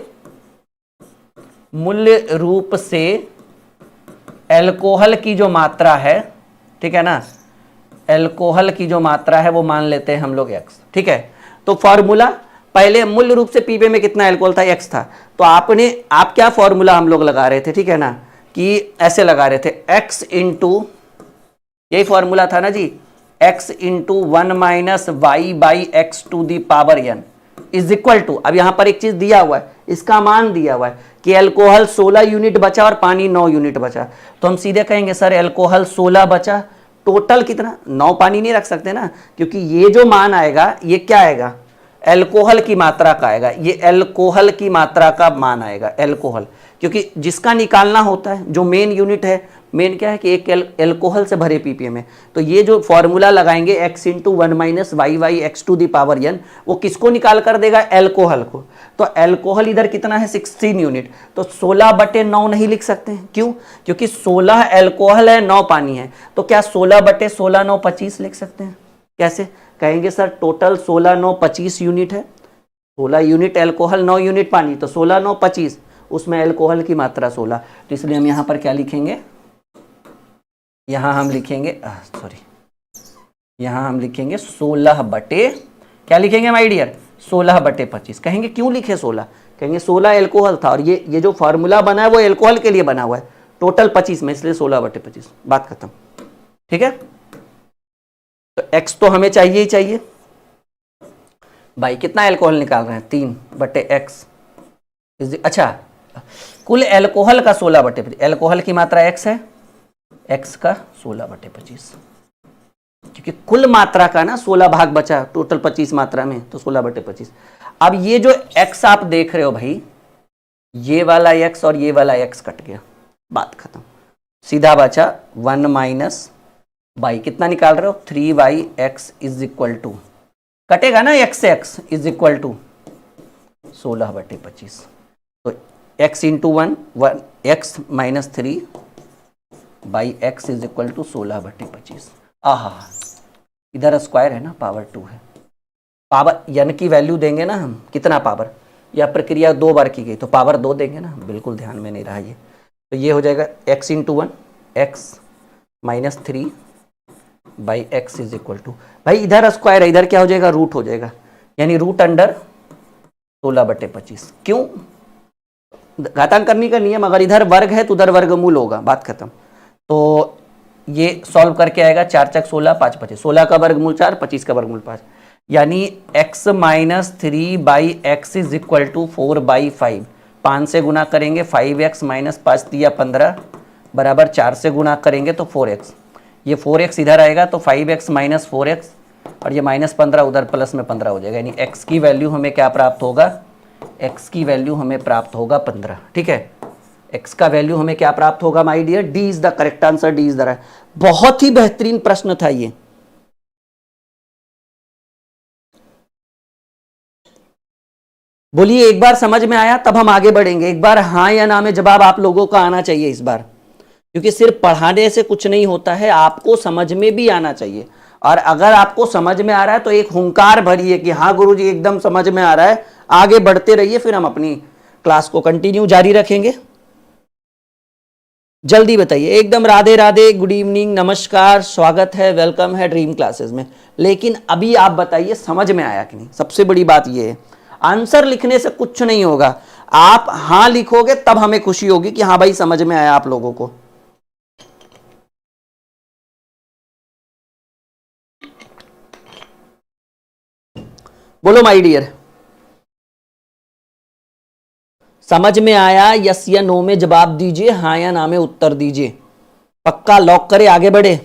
अल्कोहल की जो मात्रा है, ठीक है ना, अल्कोहल की जो मात्रा है वो मान लेते हैं हम लोग x, ठीक है। तो फॉर्मूला, पहले मूल रूप से पीपे में कितना अल्कोहल था, x था, तो आप क्या फॉर्मूला हम लोग लगा रहे थे, ठीक है ना, कि ऐसे लगा रहे थे x इंटू, यही फॉर्मूला था ना जी, x into 1 minus y by x to the power n is equal to, अब यहां पर एक चीज दिया हुआ है, इसका मान दिया हुआ है कि अल्कोहल 16 यूनिट बचा और पानी 9 यूनिट बचा, तो हम सीधे कहेंगे सर अल्कोहल 16 बचा, टोटल कितना, 9 पानी नहीं रख सकते ना, क्योंकि ये जो मान आएगा ये क्या आएगा, अल्कोहल की मात्रा का आएगा, ये अल्कोहल की मात्रा का मान आएगा, अल्कोहल, क्योंकि जिसका निकालना होता है जो मेन यूनिट है, मेन क्या है कि एक अल्कोहल से भरे पीपीएम में, तो ये जो फॉर्मूला लगाएंगे x into 1 minus y y x to the power n, वो किसको निकाल कर देगा, अल्कोहल को। तो अल्कोहल इधर कितना है 16 यूनिट, तो 16/9 नहीं लिख सकते हैं, क्यों, क्योंकि 16 अल्कोहल है 9 पानी है, तो क्या 16/16 9 25 लिख सकते हैं, कैसे कहेंगे सर, टोटल 16 9 25 यूनिट है, 16 यूनिट अल्कोहल 9 यूनिट पानी, तो 16 9 25, उसमें अल्कोहल की मात्रा 16, तो इसलिए हम यहां पर क्या लिखेंगे, यहां हम लिखेंगे 16 बटे, क्या लिखेंगे माय डियर, 16/25। कहेंगे क्यों लिखे 16, कहेंगे 16 अल्कोहल था और ये जो फॉर्मूला बना है वो अल्कोहल के लिए बना हुआ है, टोटल 25 में, इसलिए 16/25, बात खत्म, ठीक है। तो x तो हमें चाहिए ही चाहिए, भाई कितना अल्कोहल निकाल रहे हैं, 3/x, अच्छा कुल अल्कोहल का 16/25, अल्कोहल की मात्रा x है, x का 16/25, क्योंकि कुल मात्रा का ना 16 भाग बचा टोटल 25 मात्रा में, तो 16/25। अब ये जो x आप देख रहे हो भाई, ये वाला x और ये वाला x कट गया, बात खत्म, सीधा बचा 1 माइनस बाई, कितना निकाल रहे हो, 3y(x) इज इक्वल टू, कटेगा ना x से x इज इक्वल टू 16/25, तो x into 1 x minus 3 by x is equal to 16/25। आहा, इधर स्क्वायर है ना, पावर 2 है, पावर यन की वैल्यू देंगे ना हम, कितना पावर, यह प्रक्रिया 2 बार की गई तो पावर 2 देंगे ना, बिल्कुल ध्यान में नहीं रहा ये, तो ये हो जाएगा x into 1 x minus 3 by x is equal to, भाई इधर स्क्वायर है, इधर क्या हो जाएगा, रूट हो जाएगा, यानी रूट अंडर 16/25, क्यों, घातांकनी का नियम, अगर इधर वर्ग है तो उधर वर्गमूल होगा, बात खत्म। तो ये सॉल्व करके आएगा 4 चक 16 5 25, 16 का वर्गमूल 4, 25 का वर्गमूल 5, यानी x minus 3 by x is equal to 4/5, 5 से गुना करेंगे 5x माइनस 5 दिया 15 बराबर 4 से गुना करेंगे तो 4x, ये 4x इधर आएगा तो 5x माइनस 4x, और ये माइनस 15 उधर प्लस में 15 हो जाएगा, यानी x की वैल्यू हमें क्या प्राप्त होगा, x की वैल्यू हमें प्राप्त होगा 15, ठीक है, x का वैल्यू हमें क्या प्राप्त होगा my dear, D is the correct answer, D is the right, बहुत ही बेहतरीन प्रश्न था ये। बोलिए एक बार समझ में आया, तब हम आगे बढ़ेंगे, एक बार हाँ या ना में जवाब आप लोगों का आना चाहिए इस बार, क्योंकि सिर्फ पढ़ाने से कुछ नहीं होता है, आपको समझ में भी आना चाहिए, और अगर आपको समझ में आ रहा है तो एक हुंकार भरिए कि हाँ गुरुजी एकदम समझ में आ रहा है, आगे बढ़ते रहिए, फिर हम अपनी क्लास को कंटिन्यू जारी रखेंगे। जल्दी बताइए, एकदम राधे राधे, गुड इवनिंग, नमस्कार, स्वागत है, वेलकम है ड्रीम क्लासेस में। लेकिन अभी आप बताइए समझ में आया कि नहीं, सबसे बड़ी बात यह है, आंसर लिखने से कुछ नहीं होगा, आप हाँ लिखोगे तब हमें खुशी होगी कि हाँ भाई समझ में आया आप लोगों को। बोलो माय डियर, समझ में आया, यस या नो में जवाब दीजिए, हाँ या ना में उत्तर दीजिए, पक्का लॉक करे, आगे बढ़े।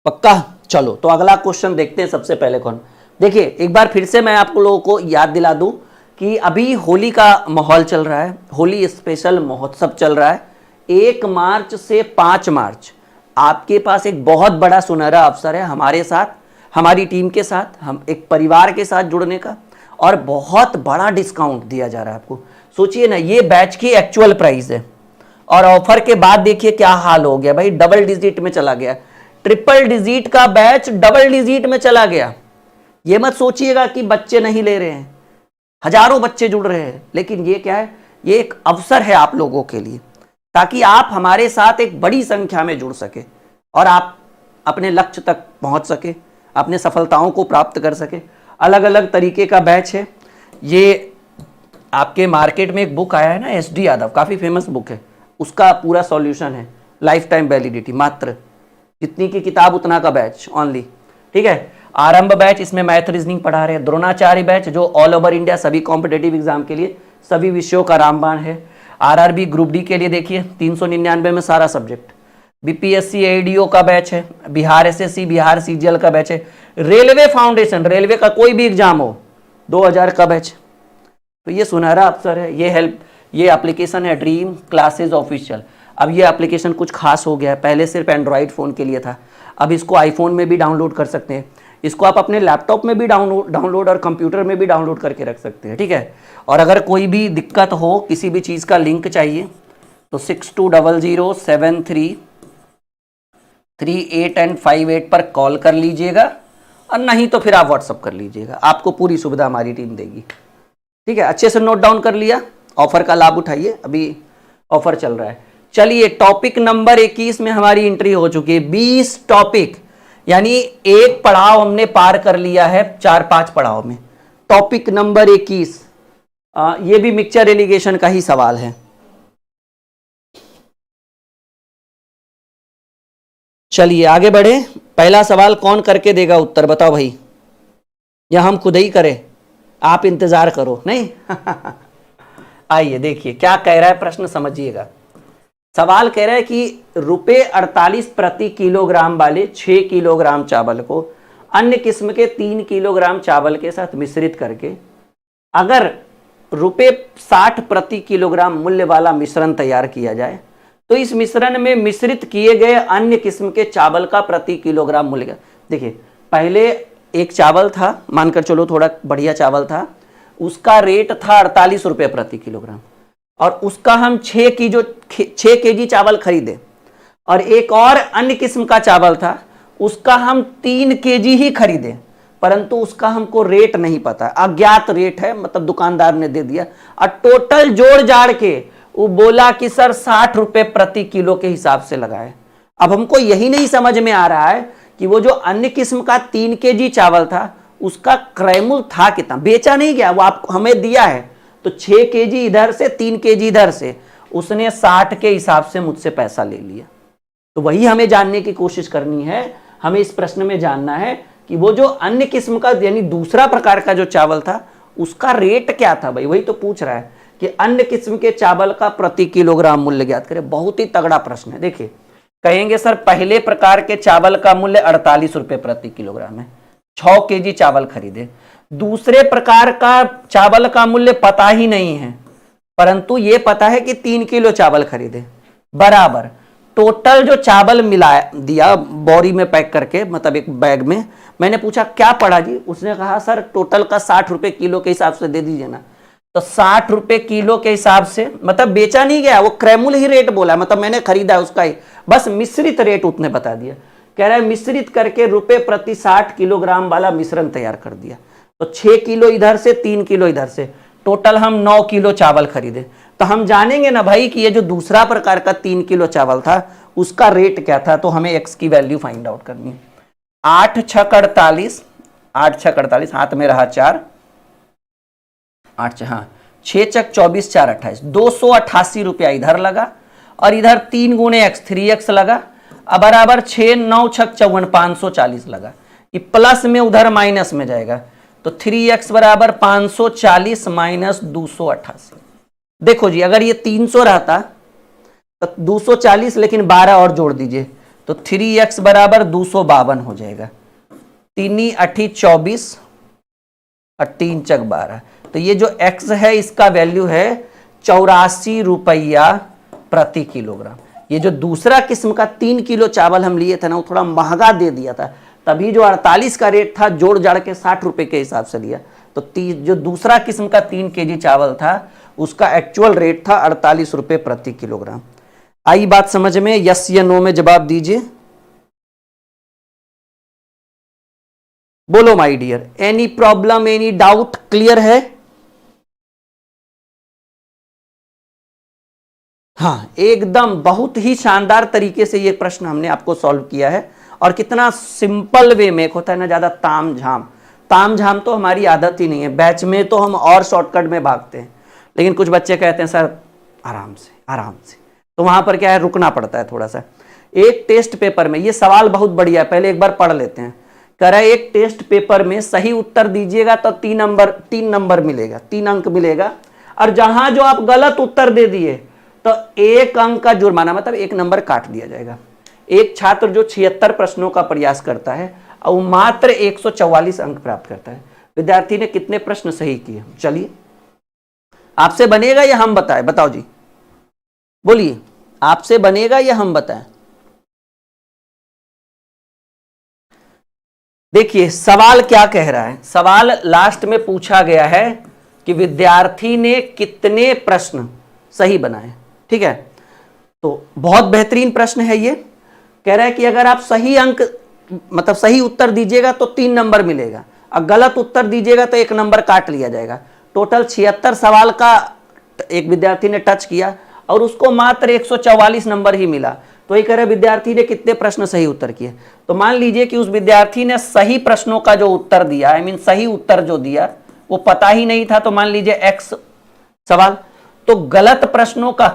पक्का? चलो तो अगला क्वेश्चन देखते हैं। सबसे पहले कौन, देखिए एक बार फिर से मैं आप लोगों को याद दिला दूं कि अभी होली का माहौल चल रहा है, होली स्पेशल महोत्सव चल रहा है। 1 मार्च से 5 मार्च आपके पास एक बहुत बड़ा सुनहरा अवसर है हमारे साथ, हमारी टीम के साथ, हम एक परिवार के साथ जुड़ने का, और बहुत बड़ा डिस्काउंट दिया जा रहा है आपको। सोचिए ना, ये बैच की एक्चुअल प्राइस है और ऑफर के बाद देखिए क्या हाल हो गया भाई, डबल डिजिट में चला गया, ट्रिपल डिजिट का बैच डबल डिजिट में चला गया। ये मत सोचिएगा कि बच्चे नहीं ले रहे हैं, हजारों बच्चे जुड़ रहे हैं, लेकिन ये क्या है, ये एक अवसर है आप लोगों के लिए, ताकि आप हमारे साथ एक बड़ी संख्या में जुड़ सके और आप अपने लक्ष्य तक पहुंच सके, अपने सफलताओं को प्राप्त कर सके। अलग अलग तरीके का बैच है। ये आपके मार्केट में एक बुक आया है ना, SD यादव, काफ़ी फेमस बुक है, उसका पूरा सॉल्यूशन है, लाइफ टाइम वैलिडिटी, मात्र जितनी की किताब उतना का बैच ओनली, ठीक है। आरंभ बैच, इसमें मैथ रीजनिंग पढ़ा रहे हैं। द्रोणाचार्य बैच जो ऑल ओवर इंडिया सभी कॉम्पिटेटिव एग्जाम के लिए सभी विषयों का रामबाण है। RRB ग्रुप डी के लिए देखिए 399 में सारा सब्जेक्ट। BPSC ADO का बैच है, बिहार SSC, बिहार CGL का बैच है। रेलवे फाउंडेशन, रेलवे का कोई भी एग्जाम हो, 2000 का बैच। तो ये सुनहरा अवसर है, ये एप्लीकेशन है ड्रीम क्लासेज ऑफिशियल। अब ये एप्लीकेशन कुछ खास हो गया है, पहले सिर्फ एंड्रॉयड फ़ोन के लिए था, अब इसको आईफोन में भी डाउनलोड कर सकते हैं, इसको आप अपने लैपटॉप में भी डाउनलोड और कंप्यूटर में भी डाउनलोड करके रख सकते हैं, ठीक है। और अगर कोई भी दिक्कत हो, किसी भी चीज़ का लिंक चाहिए तो 6200733858 पर कॉल कर लीजिएगा, और नहीं तो फिर आप व्हाट्सअप कर लीजिएगा, आपको पूरी सुविधा हमारी टीम देगी, ठीक है। अच्छे से नोट डाउन कर लिया, ऑफर का लाभ उठाइए, अभी ऑफर चल रहा है। चलिए टॉपिक नंबर 21 में हमारी एंट्री हो चुकी है। 20 टॉपिक, यानी एक पड़ाव हमने पार कर लिया है 4-5 पड़ाव में। टॉपिक नंबर 21, ये भी मिक्सचर एलिगेशन का ही सवाल है। चलिए आगे बढ़े। पहला सवाल कौन करके देगा उत्तर, बताओ भाई, या हम खुद ही करें? आप इंतजार करो, नहीं? आइए देखिए क्या कह रहा है प्रश्न, समझिएगा। सवाल कह रहा है कि ₹48 प्रति किलोग्राम वाले 6 किलोग्राम चावल को अन्य किस्म के 3 किलोग्राम चावल के साथ मिश्रित करके अगर ₹60 प्रति किलोग्राम मूल्य वाला मिश्रण तैयार किया जाए तो इस मिश्रण में मिश्रित किए गए अन्य किस्म के चावल का प्रति किलोग्राम मूल्य। देखिए पहले एक चावल था, मानकर चलो थोड़ा बढ़िया चावल था, उसका रेट था 48 रुपये प्रति किलोग्राम, और उसका हम 6 केजी चावल खरीदे, और एक और अन्य किस्म का चावल था, उसका हम 3 केजी ही खरीदे, परंतु उसका हमको रेट नहीं पता, अज्ञात रेट है, मतलब दुकानदार ने दे दिया, और टोटल जोड़ जाड़ के वो बोला कि सर 60 रुपये प्रति किलो के हिसाब से लगाए। अब हमको यही नहीं समझ में आ रहा है कि वो जो अन्य किस्म का 3 केजी चावल था उसका क्रय मूल्य था कितना, बेचा नहीं गया, वो आपको हमें दिया है, तो 6 केजी इधर से 3 केजी इधर से, उसने 60 के हिसाब से मुझसे पैसा ले लिया। तो वही हमें जानने की कोशिश करनी है, हमें इस प्रश्न में जानना है कि वो जो अन्य किस्म का यानी दूसरा प्रकार का जो चावल था उसका रेट क्या था। भाई वही तो पूछ रहा है कि अन्य किस्म के चावल का प्रति किलोग्राम मूल्य ज्ञात करें। बहुत ही तगड़ा प्रश्न है। देखिए कहेंगे सर पहले प्रकार के चावल का मूल्य 48 रुपये प्रति किलोग्राम है, 6 केजी चावल खरीदे। दूसरे प्रकार का चावल का मूल्य पता ही नहीं है, परंतु ये पता है कि 3 किलो चावल खरीदे, बराबर टोटल जो चावल मिला दिया बोरी में पैक करके, मतलब एक बैग में। मैंने पूछा क्या पड़ा जी, उसने कहा सर टोटल का 60 रुपये किलो के हिसाब से दे दीजिए ना। तो 60 रुपये किलो के हिसाब से, मतलब बेचा नहीं गया, वो क्रय मूल्य ही रेट बोला, मतलब मैंने खरीदा उसका ही, बस मिश्रित रेट उसने बता दिया। कह रहा है मिश्रित करके रुपए प्रति 60 किलोग्राम वाला मिश्रण तैयार कर दिया। तो 6 किलो इधर से 3 किलो इधर से, टोटल हम 9 किलो चावल खरीदे। तो हम जानेंगे ना भाई कि ये जो दूसरा प्रकार का 3 किलो चावल था उसका रेट क्या था। तो हमें x की वैल्यू फाइंड आउट करनी है। 8 छक 48, 8 छक 48, हाथ में रहा 4, 8 हाँ 6 चक 24, 4 28, 288 रुपया इधर लगा, और इधर 3 गुणे x 3x लगा, अब बराबर 6 9 छक 54, 540 लगा। ये प्लस में उधर माइनस में जाएगा, तो 3x बराबर 540 माइनस 288। देखो जी अगर ये 300 रहता तो 240, लेकिन 12 और जोड़ दीजिए तो 3x बराबर 252 हो जाएगा। 3 अठी 24 और 3 चक 12। तो ये जो x है इसका वैल्यू है 84 रुपया प्रति किलोग्राम। ये जो दूसरा किस्म का 3 किलो चावल हम लिए थे ना, वो थोड़ा महंगा दे दिया था, तभी जो 48 का रेट था जोड़ जाड़ के 60 रुपए के हिसाब से लिया। तो जो दूसरा किस्म का 3 केजी चावल था उसका एक्चुअल रेट था 48 रुपए प्रति किलोग्राम। आई बात समझ में? यस या नो में जवाब दीजिए। बोलो my dear, any problem, any doubt? Clear है? हाँ, एकदम बहुत ही शानदार तरीके से ये प्रश्न हमने आपको सॉल्व किया है। और कितना सिंपल वे में, एक होता है ना ज्यादा ताम झाम, ताम झाम तो हमारी आदत ही नहीं है। बैच में तो हम और शॉर्टकट में भागते हैं, लेकिन कुछ बच्चे कहते हैं सर आराम से आराम से, तो वहां पर क्या है, रुकना पड़ता है थोड़ा सा। एक टेस्ट पेपर में, ये सवाल बहुत बढ़िया है, पहले एक बार पढ़ लेते हैं। कह रहा है एक टेस्ट पेपर में सही उत्तर दीजिएगा तो 3 नंबर मिलेगा, 3 अंक मिलेगा। और जहां जो आप गलत उत्तर दे दिए तो 1 अंक का जुर्माना, मतलब 1 नंबर काट दिया जाएगा। एक छात्र जो 76 प्रश्नों का प्रयास करता है और वो मात्र 144 अंक प्राप्त करता है। विद्यार्थी ने कितने प्रश्न सही किए? चलिए, आपसे बनेगा या हम बताएं? बताओ जी, बोलिए, आपसे बनेगा या हम बताएं? देखिए सवाल क्या कह रहा है। सवाल लास्ट में पूछा गया है कि विद्यार्थी ने कितने प्रश्न सही बनाए। ठीक है, तो बहुत बेहतरीन प्रश्न है ये। कह रहा है कि अगर आप सही अंक, मतलब सही उत्तर दीजिएगा तो 3 नंबर मिलेगा, और गलत उत्तर दीजिएगा तो 1 नंबर काट लिया जाएगा। टोटल 76 सवाल का एक विद्यार्थी ने टच किया और उसको मात्र 144 नंबर ही मिला। तो ये कह रहे विद्यार्थी ने कितने प्रश्न सही उत्तर किए। तो मान लीजिए कि उस विद्यार्थी ने सही प्रश्नों का जो उत्तर दिया, आई मीन सही उत्तर जो दिया वो पता ही नहीं था, तो मान लीजिए एक्स सवाल। तो गलत प्रश्नों का,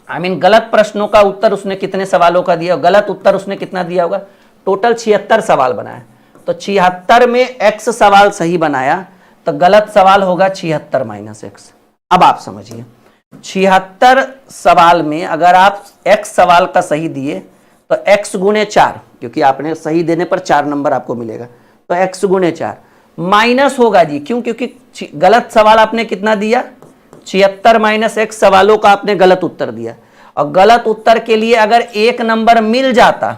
आई मीन गलत प्रश्नों का उत्तर उसने कितने सवालों का दिया, गलत उत्तर उसने कितना दिया होगा। टोटल 76 सवाल बनाया, तो 76 में एक्स सवाल सही बनाया, तो गलत सवाल होगा 76 माइनस एक्स। अब आप समझिए, 76 सवाल में अगर आप एक्स सवाल का सही दिए तो एक्स गुणे 4, क्योंकि आपने सही देने पर 4 नंबर आपको मिलेगा, तो एक्स गुणे 4 माइनस होगा जी। क्यों? क्योंकि गलत सवाल आपने कितना दिया, 76 माइनस एक्स सवालों का आपने गलत उत्तर दिया। और गलत उत्तर के लिए अगर 1 नंबर मिल जाता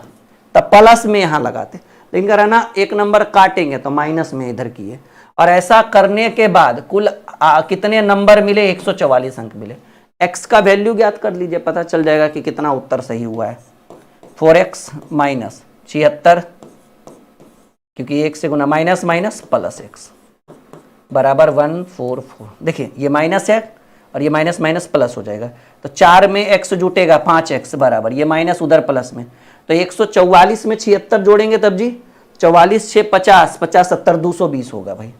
तो प्लस में यहां लगाते, लेकिन कह रहा ना 1 नंबर काटेंगे तो माइनस में इधर किए। और ऐसा करने के बाद कुल कितने नंबर मिले? 144 अंक मिले। एक्स का वैल्यू ज्ञात कर लीजिए, पता चल जाएगा कि कितना उत्तर सही हुआ है। 4x माइनस 76, क्योंकि 1 से गुना, माइनस माइनस प्लस एक्स बराबर 144। देखिए ये माइनस है और ये माइनस माइनस प्लस हो जाएगा, तो 4 में x जुटेगा 5x बराबर, ये माइनस उधर प्लस में, तो 144 में 76 जोड़ेंगे तब जी 44 6 50, 50 70 220 होगा भाई।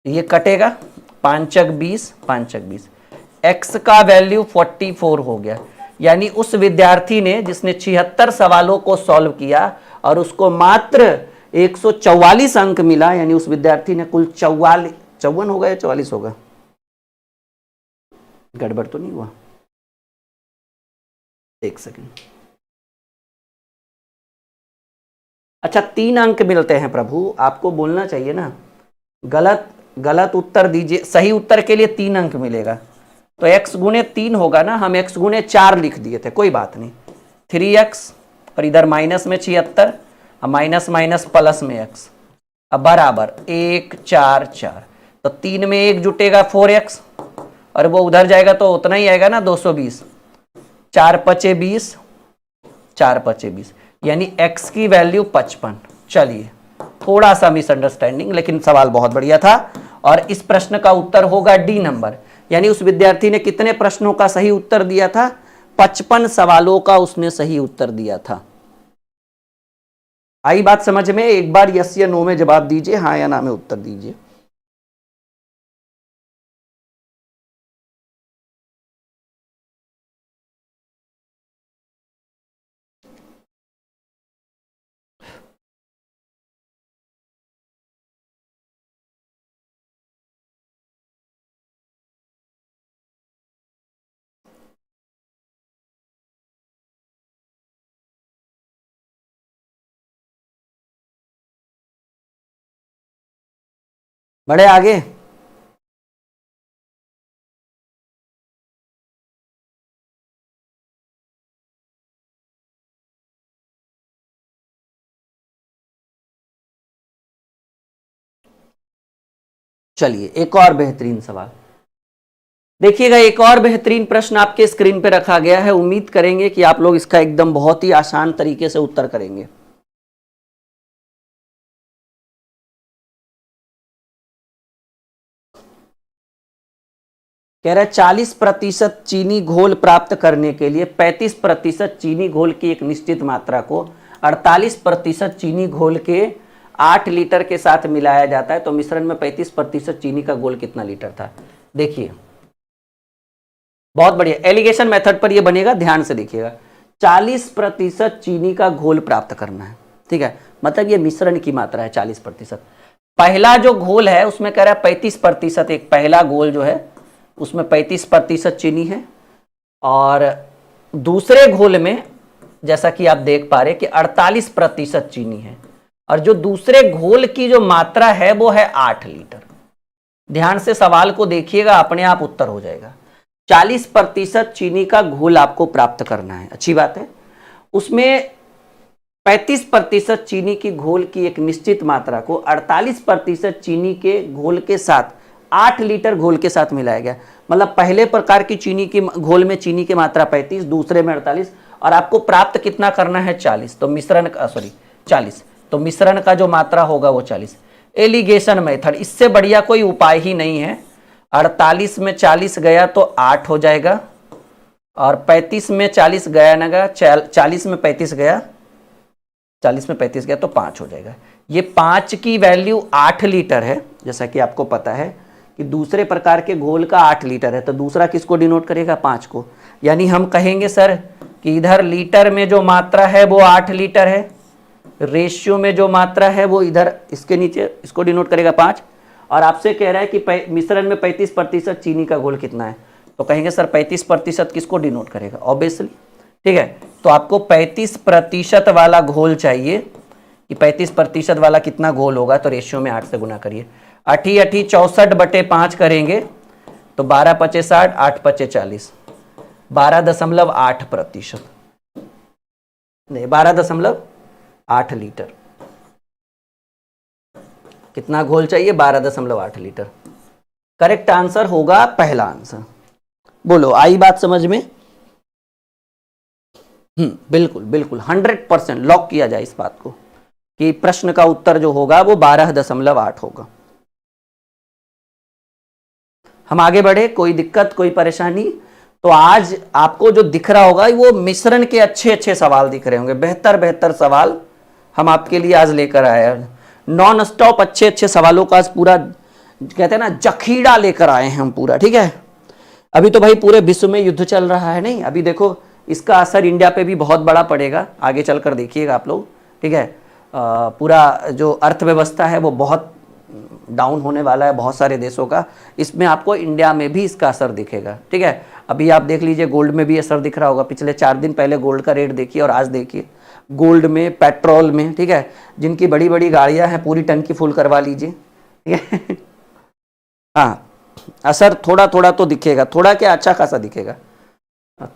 ये कटेगा, 5 चक 20, 5 चक 20, x का वैल्यू 44 हो गया। यानी उस विद्यार्थी ने जिसने 76 सवालों को सॉल्व किया और उसको मात्र 144 अंक मिला, यानी उस विद्यार्थी ने कुल 54 होगा या 44 होगा, गड़बड़ तो नहीं हुआ? एक सेकंड। अच्छा, 3 अंक मिलते हैं प्रभु, आपको बोलना चाहिए ना। गलत उत्तर दीजिए, सही उत्तर के लिए 3 अंक मिलेगा, तो x गुणे 3 होगा ना, हम x गुणे 4 लिख दिए थे, कोई बात नहीं। 3x और इधर माइनस में 76, माइनस माइनस प्लस में x, अब बराबर 1 4 4, तो 3 में 1 जुटेगा 4x, और वो उधर जाएगा तो उतना ही आएगा ना 220, 4 पचे 20, 4 पचे 20, यानी x की वैल्यू 55। चलिए, थोड़ा सा मिसअंडरस्टैंडिंग, लेकिन सवाल बहुत बढ़िया था। और इस प्रश्न का उत्तर होगा डी नंबर, यानी उस विद्यार्थी ने कितने प्रश्नों का सही उत्तर दिया था? 55 सवालों का उसने सही उत्तर दिया था। आई बात समझ में? एक बार यस या नो में जवाब दीजिए, हाँ या ना में उत्तर दीजिए। बढ़े आगे। चलिए एक और बेहतरीन सवाल देखिएगा। एक और बेहतरीन प्रश्न आपके स्क्रीन पे रखा गया है। उम्मीद करेंगे कि आप लोग इसका एकदम बहुत ही आसान तरीके से उत्तर करेंगे। कह रहा है 40% चीनी घोल प्राप्त करने के लिए 35% चीनी घोल की एक निश्चित मात्रा को 48% चीनी घोल के 8 लीटर के साथ मिलाया जाता है, तो मिश्रण में 35% चीनी का घोल कितना लीटर था। देखिए बहुत बढ़िया, एलिगेशन मेथड पर यह बनेगा, ध्यान से देखिएगा। 40% चीनी का घोल प्राप्त करना है, ठीक है, मतलब ये मिश्रण की मात्रा है 40%। पहला जो घोल है उसमें कह रहा है 35%, एक पहला घोल जो है उसमें 35% चीनी है, और दूसरे घोल में जैसा कि आप देख पा रहे कि 48% चीनी है, और जो दूसरे घोल की जो मात्रा है वो है 8 लीटर। ध्यान से सवाल को देखिएगा, अपने आप उत्तर हो जाएगा। 40% चीनी का घोल आपको प्राप्त करना है, अच्छी बात है। उसमें 35% चीनी की घोल की एक निश्चित मात्रा को 48% चीनी के घोल के साथ 8 लीटर घोल के साथ मिलाया गया। मतलब पहले प्रकार की चीनी की घोल में चीनी की मात्रा 35, दूसरे में 48, और आपको प्राप्त कितना करना है 40। तो मिश्रण का 40, तो मिश्रण का जो मात्रा होगा वो 40। एलिगेशन मेथड, इससे बढ़िया कोई उपाय ही नहीं है। 48 में 40 गया तो 8 हो जाएगा, और 35 में 40 गया ना गया, 40 में 35 गया, 40 में 35 गया तो 5 हो जाएगा। ये 5 की वैल्यू 8 लीटर है, जैसा कि आपको पता है कि दूसरे प्रकार के घोल का 8 लीटर है, तो दूसरा किसको डिनोट करेगा, 5 को। यानी हम कहेंगे सर कि इधर लीटर में जो मात्रा है वो 8 लीटर है, रेशियो में जो मात्रा है वो इधर इसके नीचे इसको डिनोट करेगा 5, और आपसे कह रहा है कि मिश्रण में 35% चीनी का घोल कितना है, तो कहेंगे सर 35% किसको डिनोट करेगा, ऑब्वियसली, ठीक है। तो आपको 35% वाला घोल चाहिए, कि 35% वाला कितना घोल होगा, तो रेशियो में 8 से गुना करिए। 8 8 64/5 करेंगे तो 12 पचे 60, 8 पचे 40, 12.8%, नहीं 12.8 लीटर। कितना घोल चाहिए, 12.8 लीटर। करेक्ट आंसर होगा पहला आंसर। बोलो आई बात समझ में। बिल्कुल बिल्कुल 100% लॉक किया जाए इस बात को कि प्रश्न का उत्तर जो होगा वो 12.8 होगा। हम आगे बढ़े, कोई दिक्कत कोई परेशानी। तो आज आपको जो दिख रहा होगा वो मिश्रण के अच्छे अच्छे सवाल दिख रहे होंगे, बेहतर बेहतर सवाल हम आपके लिए आज लेकर आए हैं। नॉन स्टॉप अच्छे अच्छे सवालों का आज पूरा कहते हैं ना जखीरा लेकर आए हैं हम पूरा, ठीक है। अभी तो भाई पूरे विश्व में युद्ध चल रहा है, नहीं अभी देखो इसका असर इंडिया पे भी बहुत बड़ा पड़ेगा, आगे चलकर देखिएगा आप लोग, ठीक है। पूरा जो अर्थव्यवस्था है वो बहुत डाउन होने वाला है बहुत सारे देशों का, इसमें आपको इंडिया में भी इसका असर दिखेगा, ठीक है। अभी आप देख लीजिए गोल्ड में भी असर दिख रहा होगा, पिछले 4 दिन पहले गोल्ड का रेट देखिए और आज देखिए, गोल्ड में, पेट्रोल में, ठीक है। जिनकी बड़ी बड़ी गाड़ियां हैं पूरी टंकी फुल करवा लीजिए, ठीक है। हाँ असर थोड़ा थोड़ा तो दिखेगा, थोड़ा क्या अच्छा खासा दिखेगा।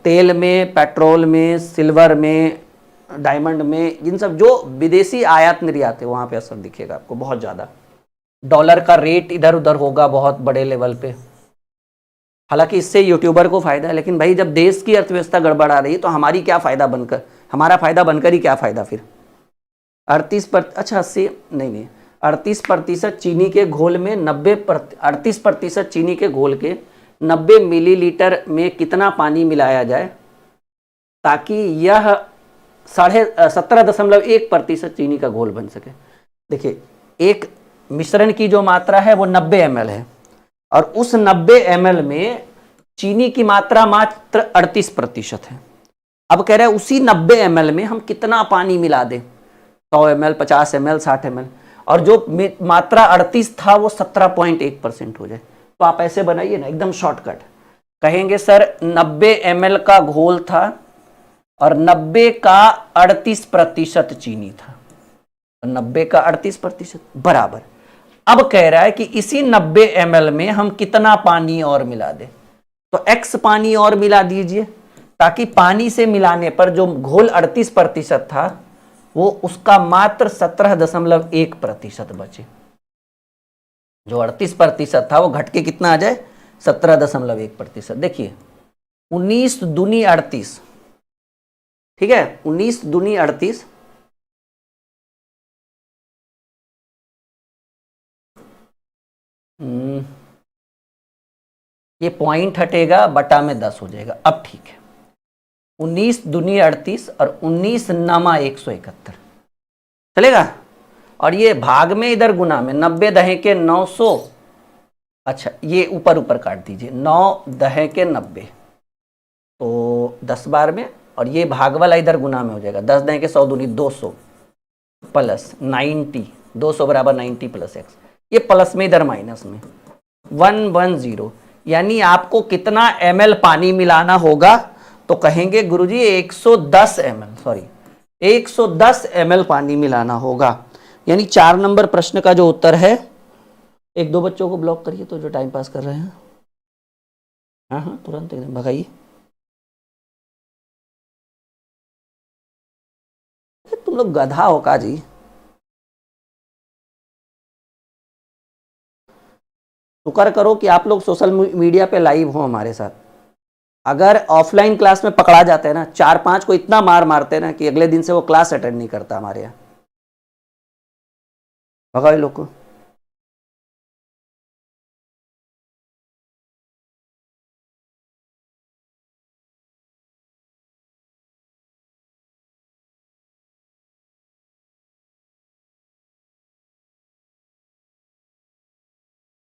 तेल में, पेट्रोल में, सिल्वर में, डायमंड में, इन सब जो विदेशी आयात निर्यात है वहां पे असर दिखेगा आपको बहुत ज्यादा। डॉलर का रेट इधर उधर होगा बहुत बड़े लेवल पे। हालांकि इससे यूट्यूबर को फायदा है, लेकिन भाई जब देश की अर्थव्यवस्था गड़बड़ा रही है तो हमारी क्या फायदा बनकर, हमारा फायदा बनकर ही क्या फायदा फिर। 38% चीनी के घोल में 38% चीनी के घोल के 90 मिलीलीटर में कितना पानी मिलाया जाए ताकि यह 17.1% चीनी का घोल बन सके। देखिए एक मिश्रण की जो मात्रा है वो 90 ml है, और उस 90 ml में चीनी की मात्रा मात्र 38% है। अब कह रहे हैं उसी 90 ml में हम कितना पानी मिला दें, 100 ml, 50 ml, 60 ml, और जो मात्रा 38 था वो 17.1% हो जाए। तो आप ऐसे बनाइए ना एकदम शॉर्टकट, कहेंगे सर 90 ml का घोल था और 90 का 38% चीनी था, 90 का 38% बराबर। अब कह रहा है कि इसी 90 ml में हम कितना पानी और मिला दें। तो x पानी और मिला दीजिए, ताकि पानी से मिलाने पर जो घोल 38% था वो उसका मात्र 17.1% बचे। जो 38% था वो घट के कितना आ जाए, 17.1%। देखिए 19 दूनी 38, ठीक है, 19 दूनी 38, ये पॉइंट हटेगा, बटा में 10 हो जाएगा। अब ठीक है, 19 दूनी 38 और 19 नामा 171 चलेगा। और ये भाग में इधर गुना में 90 दहे के 900, अच्छा ये ऊपर ऊपर काट दीजिए, 9 दहे के 90 तो 10 बार में, और ये भाग वाला इधर गुना में हो जाएगा, 10 दहे के 100 दूनी 200 प्लस 90, 200 बराबर 90 प्लस x, ये प्लस में इधर माइनस में 110, यानी आपको कितना ml पानी मिलाना होगा, तो कहेंगे गुरुजी 110 ml, सॉरी 110 ml पानी मिलाना होगा। यानी 4 नंबर प्रश्न का जो उत्तर है, एक दो बच्चों को ब्लॉक करिए तो जो टाइम पास कर रहे हैं, हाँ हाँ तुरंत एकदम भगाइए। तुम लोग गधा हो का जी? शुक्र करो कि आप लोग सोशल मीडिया पे लाइव हो हमारे साथ। अगर ऑफलाइन क्लास में पकड़ा जाते हैं ना, 4-5 को इतना मार मारते हैं ना कि अगले दिन से वो क्लास अटेंड नहीं करता हमारे यहाँ। भगाओ लोग को।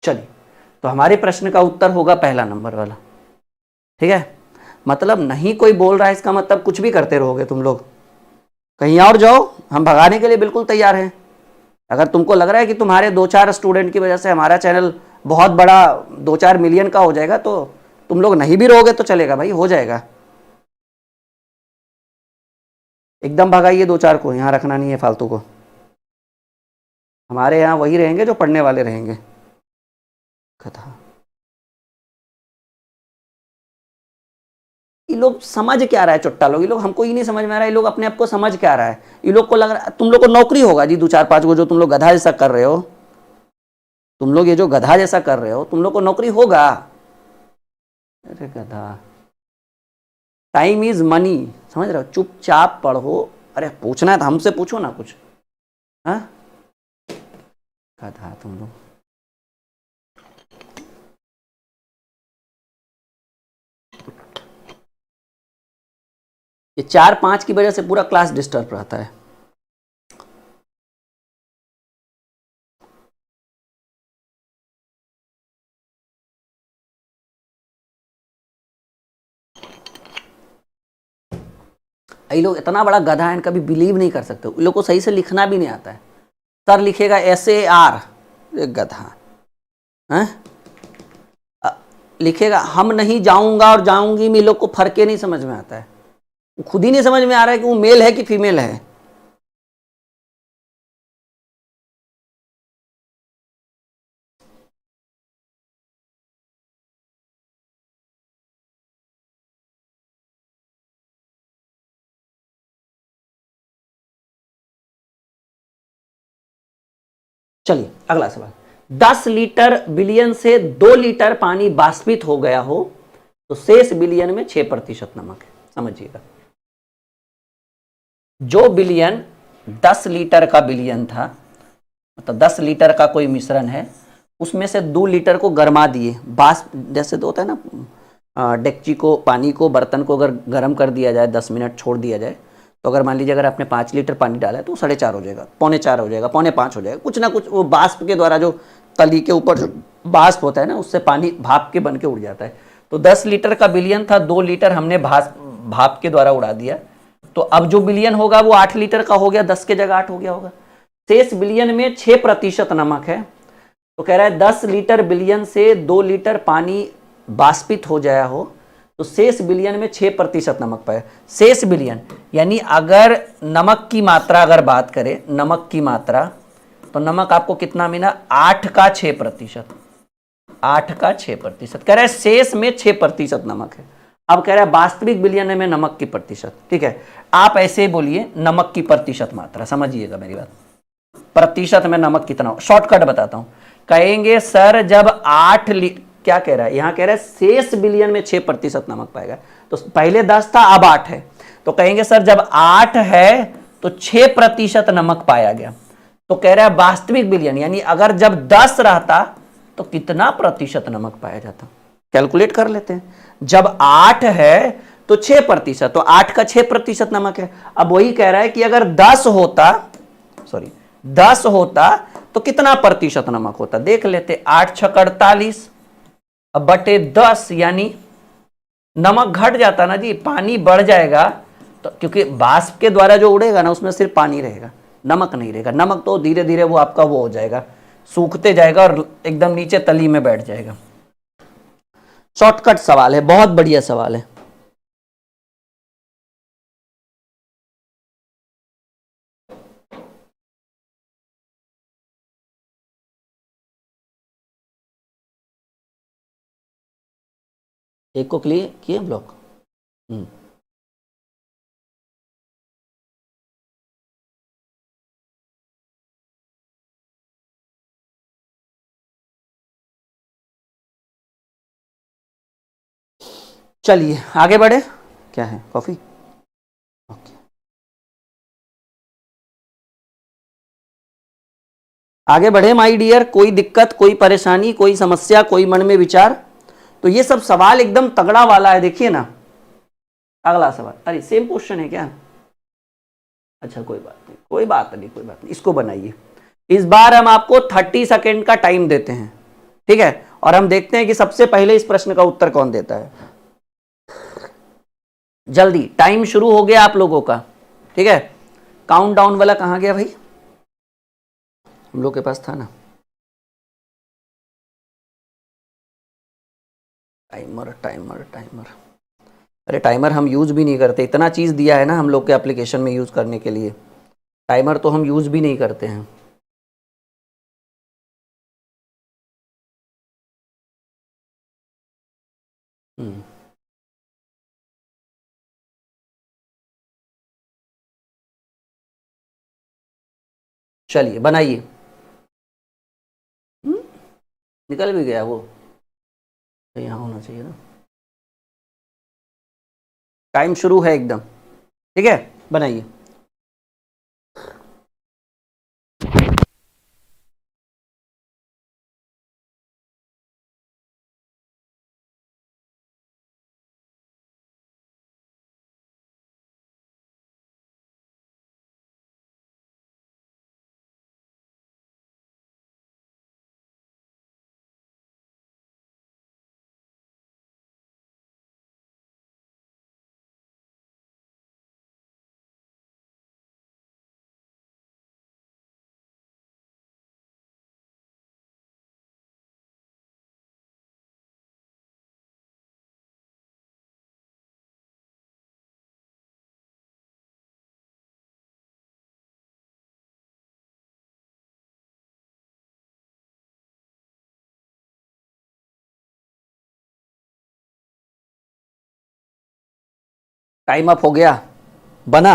चलिए, तो हमारे प्रश्न का उत्तर होगा पहला नंबर वाला, ठीक है। मतलब नहीं कोई बोल रहा है, इसका मतलब कुछ भी करते रहोगे तुम लोग, कहीं और जाओ, हम भगाने के लिए बिल्कुल तैयार हैं। अगर तुमको लग रहा है कि तुम्हारे 2-4 स्टूडेंट की वजह से हमारा चैनल बहुत बड़ा 2-4 मिलियन का हो जाएगा, तो तुम लोग नहीं भी रहोगे तो चलेगा भाई, हो जाएगा। एकदम भगाइए 2-4 को, यहाँ रखना नहीं है फालतू को। हमारे यहाँ वही रहेंगे जो पढ़ने वाले रहेंगे। कथा ये लोग समझ क्या रहा है, चुट्टा लोग, ये लोग, हमको ही नहीं समझ में आ रहा है, ये लोग अपने आप को समझ क्या रहा है। ये लोग को लग रहा है तुम लोग को नौकरी होगा जी, 2-4-5 को जो तुम लोग गधा जैसा कर रहे हो, तुम लोग ये जो गधा जैसा कर रहे हो, तुम लोग को नौकरी होगा। अरे गधा, टाइम इज मनी, समझ रहे हो, चुपचाप पढ़ो। अरे पूछना है तो हमसे पूछो ना कुछ, हाँ गधा तुम लोग। ये 4-5 की वजह से पूरा क्लास डिस्टर्ब रहता है। ये लोग इतना बड़ा गधा है, कभी बिलीव नहीं कर सकते। इन लोग को सही से लिखना भी नहीं आता है। सर लिखेगा SAR, गधा है, लिखेगा हम नहीं जाऊंगा और जाऊंगी में, लोग को फर्क ही नहीं समझ में आता है। खुद ही नहीं समझ में आ रहा है कि वो मेल है कि फीमेल है। चलिए अगला सवाल, 10 लीटर बिलियन से 2 लीटर पानी बाष्पित हो गया हो तो शेष बिलियन में 6% नमक है। समझिएगा, जो बिलियन 10 लीटर का बिलियन था, मतलब 10 लीटर का कोई मिश्रण है, उसमें से 2 लीटर को गर्मा दिए, बाष्प जैसे तो होता है ना, डेक्ची को, पानी को, बर्तन को अगर गर्म कर दिया जाए, 10 मिनट छोड़ दिया जाए, तो अगर मान लीजिए अगर आपने 5 लीटर पानी डाला है तो 4.5 हो जाएगा, 4.25 हो जाएगा, 4.25 हो जाएगा, कुछ ना कुछ वो बाष्प के द्वारा, जो तली के ऊपर जो बाष्प होता है ना, उससे पानी भाप के बन के उड़ जाता है। तो 10 लीटर का बिलियन था, 2 लीटर हमने भाप के द्वारा उड़ा दिया, तो अब जो बिलियन होगा वो 8 लीटर का हो गया, 10 के जगह 8 हो गया होगा। शेष बिलियन में 6% नमक है, तो कह रहा है 10 लीटर बिलियन से 2 लीटर पानी बाष्पित हो जाया हो तो शेष बिलियन में 6% नमक पाए। शेष बिलियन यानी अगर नमक की मात्रा, अगर बात करें नमक की मात्रा, तो नमक आपको कितना मिला, 8 का 6%। 8 का 6%, कह रहा है शेष में 6% नमक है। अब कह रहा है वास्तविक विलयन में नमक की प्रतिशत। ठीक है, आप ऐसे बोलिए नमक की प्रतिशत मात्रा, समझिएगा मेरी बात। प्रतिशत में नमक कितना हो, शॉर्टकट बताता हूं। कहेंगे सर जब 8 क्या कह रहा है, यहां कह रहा है शेष विलयन में 6% नमक पाएगा। तो पहले 10 था, अब 8 है, तो कहेंगे सर जब 8 है तो 6% नमक पाया गया। तो कह रहा है वास्तविक विलयन, यानी अगर जब 10 रहता तो कितना प्रतिशत नमक पाया जाता। कैलकुलेट कर लेते हैं। जब 8 है तो 6%, तो 8 का 6% नमक है। अब वही कह रहा है कि अगर 10 होता, सॉरी 10 होता तो कितना प्रतिशत नमक होता, देख लेते। 8 छक 48, अब बटे 10, यानी नमक घट जाता ना जी, पानी बढ़ जाएगा। तो क्योंकि वाष्प के द्वारा जो उड़ेगा ना उसमें सिर्फ पानी रहेगा, नमक नहीं रहेगा। नमक तो धीरे धीरे वो आपका वो हो जाएगा, सूखते जाएगा और एकदम नीचे तली में बैठ जाएगा। शॉर्टकट सवाल है, बहुत बढ़िया सवाल है। एक को क्लियर किए ब्लॉक। चलिए आगे बढ़े। क्या है, कॉफी? ओके, आगे बढ़े माय डियर। कोई दिक्कत, कोई परेशानी, कोई समस्या, कोई मन में विचार? तो ये सब सवाल एकदम तगड़ा वाला है, देखिए ना। अगला सवाल, अरे सेम क्वेश्चन है क्या? अच्छा कोई बात नहीं, कोई बात नहीं, कोई बात नहीं, इसको बनाइए। इस बार हम आपको 30 सेकेंड का टाइम देते हैं, ठीक है? और हम देखते हैं कि सबसे पहले इस प्रश्न का उत्तर कौन देता है। जल्दी, टाइम शुरू हो गया आप लोगों का, ठीक है? काउंटडाउन वाला कहां गया भाई? हम लोग के पास था ना टाइमर, टाइमर, टाइमर। अरे टाइमर हम यूज भी नहीं करते, इतना चीज दिया है ना हम लोग के एप्लीकेशन में यूज करने के लिए, टाइमर तो हम यूज भी नहीं करते हैं। चलिए बनाइए। निकल भी गया वो, यहाँ होना चाहिए ना। टाइम शुरू है एकदम, ठीक है? बनाइए। टाइम अप हो गया, बना।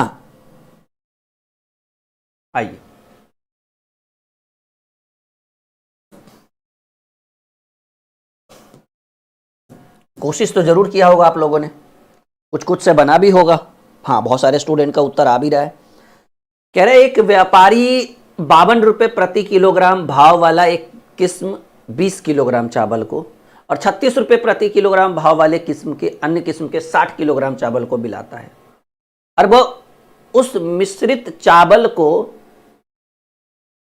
आइए, कोशिश तो जरूर किया होगा आप लोगों ने, कुछ कुछ से बना भी होगा। हाँ, बहुत सारे स्टूडेंट का उत्तर आ भी रहा है। कह रहे एक व्यापारी 52 रुपए प्रति किलोग्राम भाव वाला एक किस्म 20 किलोग्राम चावल को और 36 रुपए प्रति किलोग्राम भाव वाले किस्म के अन्य किस्म के 60 किलोग्राम चावल को मिलाता है, और वह उस मिश्रित चावल को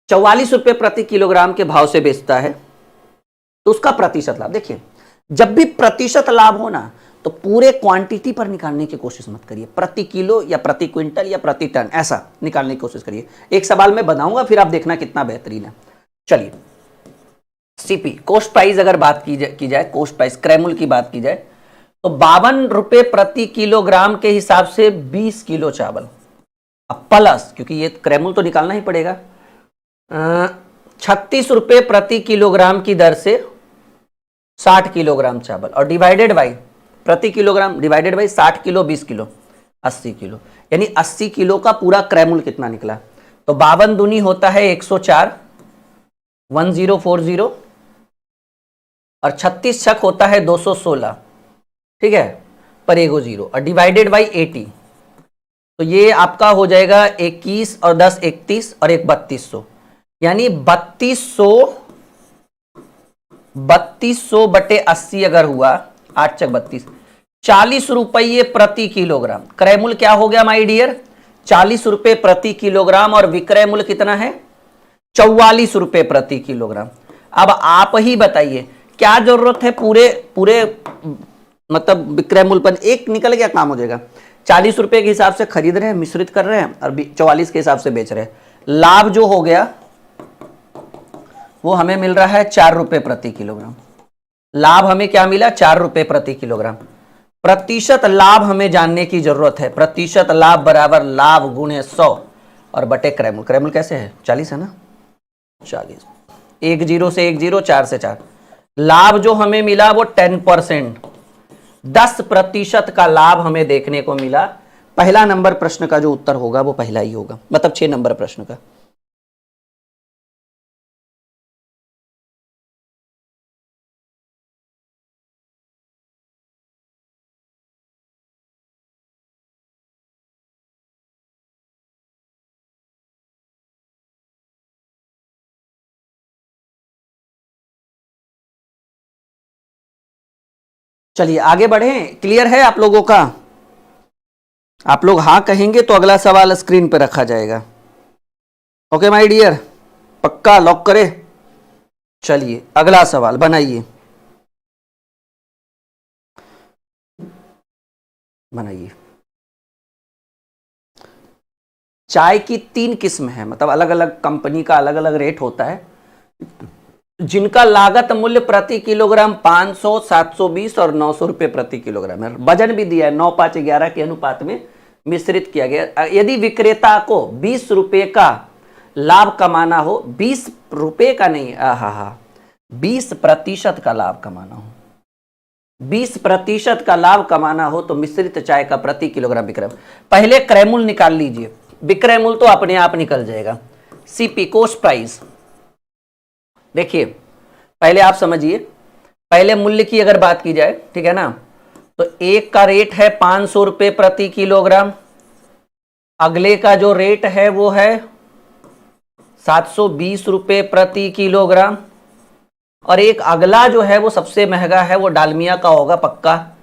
44 रुपए प्रति किलोग्राम के भाव से बेचता है, तो उसका प्रतिशत लाभ। देखिए, जब भी प्रतिशत लाभ हो ना तो पूरे क्वांटिटी पर निकालने की कोशिश मत करिए, प्रति किलो या प्रति क्विंटल या प्रति टन ऐसा निकालने की कोशिश करिए। एक सवाल मैं बनाऊंगा, फिर आप देखना कितना बेहतरीन है। चलिए, सीपी कॉस्ट प्राइस अगर बात की जाए कॉस्ट प्राइस क्रैमुल की बात की जाए तो 52 रुपए प्रति किलोग्राम के हिसाब से 20 किलो चावल। अब प्लस, क्योंकि ये क्रैमुल तो निकालना ही पड़ेगा, ₹36 प्रति किलोग्राम की दर से 60 किलोग्राम चावल, और डिवाइडेड बाई प्रति kilogram divided by 60 kilo 20 kilo 80 kilo, यानी 80 किलो का पूरा क्रय मूल्य कितना निकला। तो 52 दूनी होता है 104 1040, और 36 छक होता है 216, ठीक है, पर एगो जीरो, और डिवाइडेड बाई 80, तो ये आपका हो जाएगा 21 और 10 31 और एक 3200, यानी 3200 बटे 80 अगर हुआ, 8 चक 32, 40 रुपये प्रति किलोग्राम। क्रय मूल्य क्या हो गया माय डियर, 40 रुपये प्रति किलोग्राम, और विक्रय मूल्य कितना है, 44 रुपये प्रति किलोग्राम। अब आप ही बताइए क्या जरूरत है पूरे मतलब विक्रय मूल्य पर एक निकल गया, काम हो जाएगा। 40 रुपये के हिसाब से खरीद रहे हैं, मिश्रित कर रहे हैं, और 44 के हिसाब से बेच रहे हैं। लाभ जो हो गया वो हमें मिल रहा है 4 रुपये प्रति किलोग्राम। लाभ हमें क्या मिला, 4 रुपये प्रति किलोग्राम। प्रतिशत लाभ हमें जानने की जरूरत है। प्रतिशत लाभ बराबर लाभ गुणे 100 और बटे क्रय मूल्य। क्रय मूल्य कैसे है, 40 है ना, 40, 1 0 से 1 0, 4 से 4। लाभ जो हमें मिला वो 10%, 10% का लाभ हमें देखने को मिला। पहला नंबर प्रश्न का जो उत्तर होगा वो पहला ही होगा, मतलब 6 नंबर प्रश्न का। चलिए आगे बढ़ें, क्लियर है आप लोगों का? आप लोग हाँ कहेंगे तो अगला सवाल स्क्रीन पर रखा जाएगा। ओके माय डियर, पक्का लॉक करें। चलिए अगला सवाल बनाइए, चाय की 3 किस्म है, मतलब अलग अलग कंपनी का अलग अलग रेट होता है, जिनका लागत मूल्य प्रति किलोग्राम 500, 720 और 900 रुपये प्रति किलोग्राम है। वजन भी दिया है, 9, 5, 11 के अनुपात में मिश्रित किया गया। यदि विक्रेता को 20 रुपये का लाभ कमाना हो, 20 रुपये का नहीं, 20% का लाभ कमाना हो, 20% का लाभ कमाना हो तो मिश्रित चाय का प्रति किलोग्राम विक्रय, पहले क्रय मूल्य निकाल लीजिए। विक्रय मूल्य तो अपने आप निकल जाएगा। सीपी कोस्ट प्राइस, देखिए पहले आप समझिए, पहले मूल्य की अगर बात की जाए, ठीक है ना, तो एक का रेट है 500 रुपये प्रति किलोग्राम, अगले का जो रेट है वो है 720 रुपये प्रति किलोग्राम, और एक अगला जो है वो सबसे महंगा है, वो डालमिया का होगा पक्का,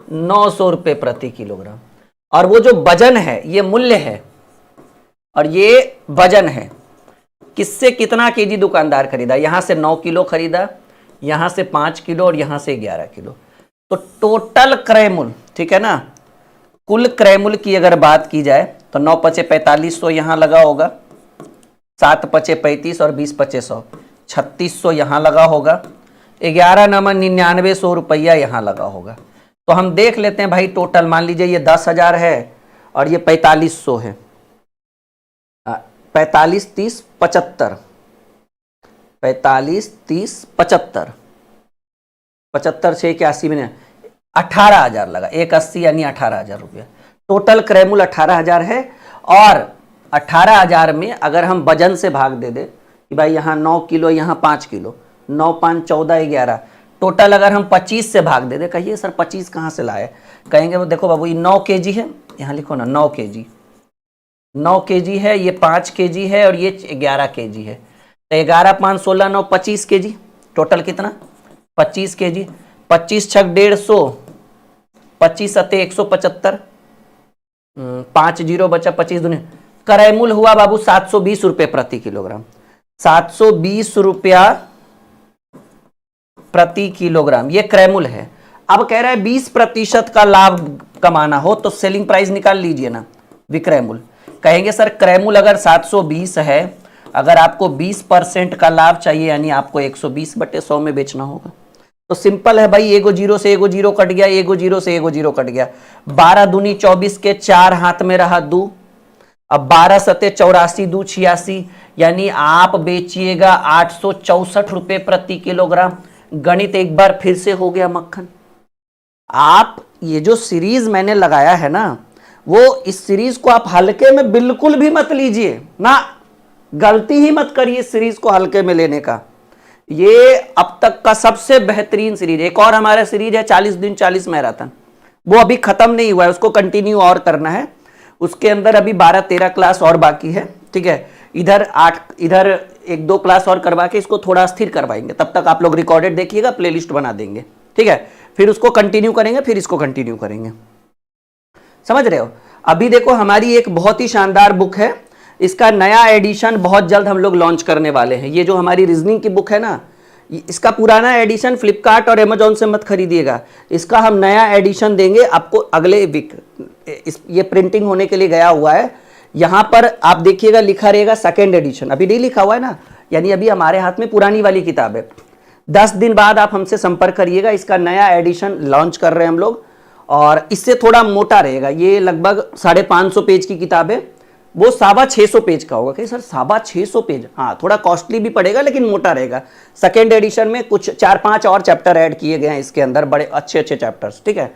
900 रुपये प्रति किलोग्राम। और वो जो वजन है, ये मूल्य है और ये वजन है, किससे कितना केजी दुकानदार खरीदा, यहां से 9 किलो खरीदा, यहां से 5 किलो और यहां से 11 किलो। तो टोटल क्रय मूल्य, ठीक है ना, कुल क्रय मूल्य की अगर बात की जाए तो 9 पचे 4500 यहां लगा होगा, 7 पचे 35 और 20 पचे 100, 3600 यहां लगा होगा, 11 नंबर 9900 रुपया यहां लगा होगा। तो हम देख लेते हैं भाई, टोटल मान लीजिए ये 10,000 है और ये 4500 है, 45 30 75, 45 30 75, 75 6 के 80 में 18,000 लगा, 180 यानी 18,000 रुपया। टोटल क्रय मूल्य 18,000 है, और 18,000 में अगर हम वजन से भाग दे दे कि भाई यहाँ 9 किलो यहाँ 5 किलो, 9 5 14 11, टोटल अगर हम 25 से भाग दे दे, कहिए सर 25 कहाँ से लाए, कहेंगे वो देखो बाबू ये 9 केजी है, यहाँ लिखो ना 9 केजी, 9 केजी है, ये 5 केजी है और ये 11 केजी है, तो 11 5 16 9 25 केजी, टोटल कितना 25 केजी, 25 छक 150, 25 सत्ते 175, 5 जीरो बचा, 25 दूनी, क्रय मूल्य हुआ बाबू 720 रुपये प्रति किलोग्राम, 720 रुपया प्रति किलोग्राम, ये क्रय मूल्य है। अब कह रहा है 20% का लाभ कमाना हो तो सेलिंग प्राइस निकाल लीजिए ना, विक्रय मूल्य। कहेंगे सर क्रय मूल्य अगर 720 है, अगर आपको 20% का लाभ चाहिए यानी आपको 120/100 में बेचना होगा। तो सिंपल है भाई, एगो जीरो से एगो जीरो कट गया, एगो जीरो से एगो जीरो कट गया, 12 दूनी 24 के 4 हाथ में रहा 2, अब 12 सते 84 दू 86, यानी आप बेचिएगा 864 रुपए प्रति किलोग्राम। गणित एक बार फिर से हो गया मक्खन। आप ये जो सीरीज मैंने लगाया है ना, वो इस सीरीज को आप हल्के में बिल्कुल भी मत लीजिए ना, गलती ही मत करिए इस सीरीज को हल्के में लेने का। ये अब तक का सबसे बेहतरीन सीरीज। एक और हमारा सीरीज है 40 दिन 40 मैराथन, वो अभी खत्म नहीं हुआ है, उसको कंटिन्यू और करना है। उसके अंदर अभी 12-13 क्लास और बाकी है, ठीक है। इधर 1-2 क्लास और करवा के इसको थोड़ा स्थिर करवाएंगे। तब तक आप लोग रिकॉर्डेड देखिएगा, प्लेलिस्ट बना देंगे, ठीक है। फिर उसको कंटिन्यू करेंगे, फिर इसको कंटिन्यू करेंगे, समझ रहे हो। अभी देखो हमारी एक बहुत ही शानदार बुक है, इसका नया एडिशन बहुत जल्द हम लोग लॉन्च करने वाले हैं। ये जो हमारी रीजनिंग की बुक है ना, इसका पुराना एडिशन फ्लिपकार्ट और अमेजोन से मत खरीदिएगा, इसका हम नया एडिशन देंगे आपको अगले वीक। ये प्रिंटिंग होने के लिए गया हुआ है, यहाँ पर आप देखिएगा लिखा रहेगा सेकेंड एडिशन, अभी नहीं लिखा हुआ है ना, यानी अभी हमारे हाथ में पुरानी वाली किताब है। 10 दिन बाद आप हमसे संपर्क करिएगा, इसका नया एडिशन लॉन्च कर रहे हैं हम लोग, और इससे थोड़ा मोटा रहेगा। ये लगभग 550 पेज की किताब है, वो 625 पेज का होगा। कहीं सर 625 पेज, हाँ थोड़ा कॉस्टली भी पड़ेगा लेकिन मोटा रहेगा। सेकेंड एडिशन में कुछ 4-5 और चैप्टर ऐड किए गए हैं इसके अंदर, बड़े अच्छे चैप्टर्स, ठीक है।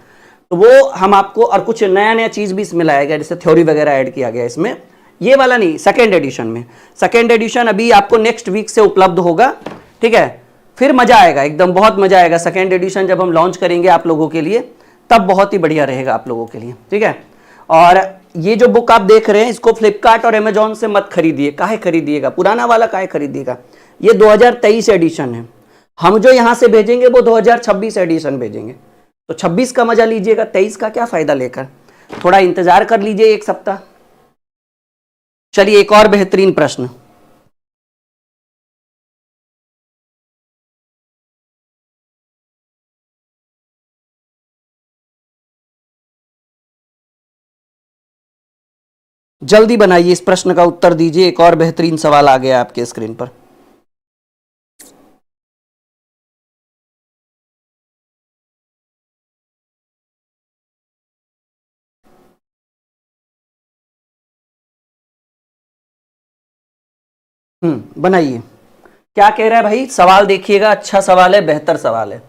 तो वो हम आपको, और कुछ नया चीज भी इसमें लाया गया, जैसे थ्योरी वगैरह ऐड किया गया इसमें। ये वाला नहीं, सेकेंड एडिशन में। सेकेंड एडिशन अभी आपको नेक्स्ट वीक से उपलब्ध होगा, ठीक है। फिर मजा आएगा एकदम, बहुत मजा आएगा। सेकेंड एडिशन जब हम लॉन्च करेंगे आप लोगों के लिए, तब बहुत ही बढ़िया रहेगा आप लोगों के लिए, ठीक है। और ये जो बुक आप देख रहे हैं, इसको फ्लिपकार्ट और अमेजोन से मत खरीदिए। काहे खरीदिएगा, पुराना वाला काहे खरीदिएगा। ये 2023 एडिशन है, हम जो यहां से भेजेंगे वो 2026 एडिशन भेजेंगे। तो 26 का मजा लीजिएगा, 23 का क्या फायदा लेकर। थोड़ा इंतजार कर लीजिए 1 सप्ताह। चलिए एक और बेहतरीन प्रश्न। जल्दी बनाइए, इस प्रश्न का उत्तर दीजिए। एक और बेहतरीन सवाल आ गया आपके स्क्रीन पर। बनाइए। क्या कह रहा है भाई, सवाल देखिएगा, अच्छा सवाल है, बेहतर सवाल है।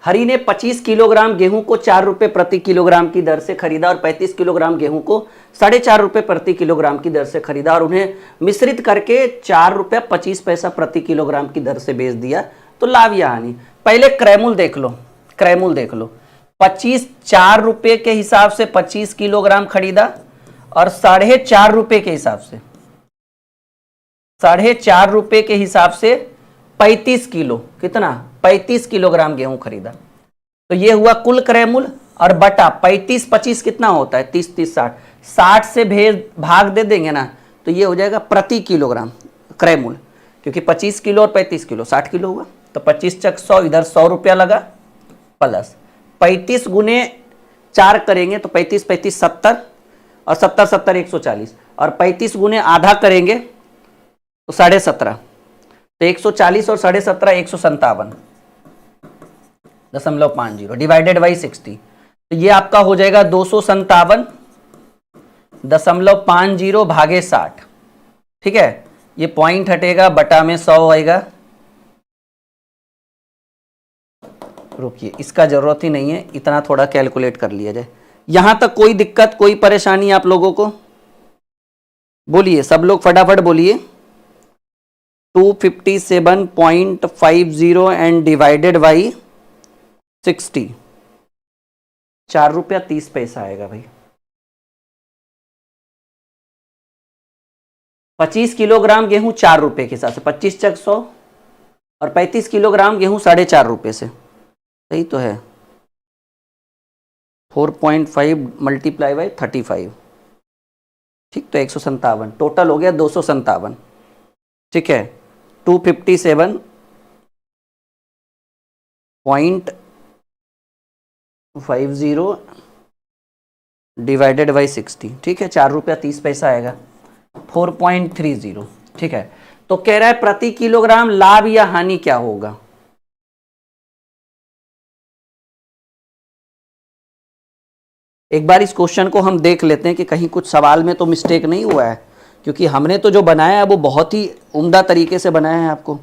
हरि ने 25 किलोग्राम गेहूं को 4 रुपए प्रति किलोग्राम की दर से खरीदा और 35 किलोग्राम गेहूं को 4.5 रुपए प्रति किलोग्राम की दर से खरीदा, और उन्हें मिश्रित करके 4 रुपया 25 पैसा प्रति किलोग्राम की दर से बेच दिया, तो लाभ या हानि। पहले क्रयमूल्य देख लो, क्रयमूल्य देख लो। 4 रुपए के हिसाब से 25 किलोग्राम खरीदा, और 4.5 रुपए के हिसाब से 4.5 रुपए के हिसाब से 35 किलो, कितना 35 किलोग्राम गेहूं खरीदा। तो ये हुआ कुल क्रय मूल्य, और बटा 35-25 कितना होता है, 30-30-60, 60 से भाग दे देंगे ना, तो ये हो जाएगा प्रति किलोग्राम क्रय मूल्य। क्योंकि 25 किलो और 35 किलो 60 किलो हुआ, तो 25 चक 100, इधर 100 रुपया लगा, प्लस 35 गुने 4 करेंगे तो 35-35 70, और 70-70 140, और 35 गुने आधा करेंगे तो 17.5, तो 140 और 17.5 157.50 डिवाइडेड बाई 60, तो ये आपका हो जाएगा 257.50 भागे 60, ठीक है। ये पॉइंट हटेगा, बटा में 100 आएगा। रुकिए, इसका जरूरत ही नहीं है, इतना थोड़ा कैलकुलेट कर लिया जाए। यहां तक कोई दिक्कत, कोई परेशानी आप लोगों को? बोलिए, सब लोग फटाफट बोलिए। 257.50 एंड डिवाइडेड बाई 60, 4 रुपया 30 पैसा आएगा भाई। 25 किलोग्राम गेहूं 4 रुपए के हिसाब से, 25 चक 100, और 35 किलोग्राम गेहूं 4.5 रुपए से, सही तो है। 4.5 मल्टीप्लाई बाई 35, ठीक, तो 157, टोटल हो गया 257, ठीक है। 257.50 डिवाइडेड बाई 60, ठीक है, 4 रुपया 30 पैसा आएगा, 4.30, ठीक है। तो कह रहा है प्रति किलोग्राम लाभ या हानि क्या होगा। एक बार इस क्वेश्चन को हम देख लेते हैं कि कहीं कुछ सवाल में तो मिस्टेक नहीं हुआ है, क्योंकि हमने तो जो बनाया है वो बहुत ही उम्दा तरीके से बनाया है। आपको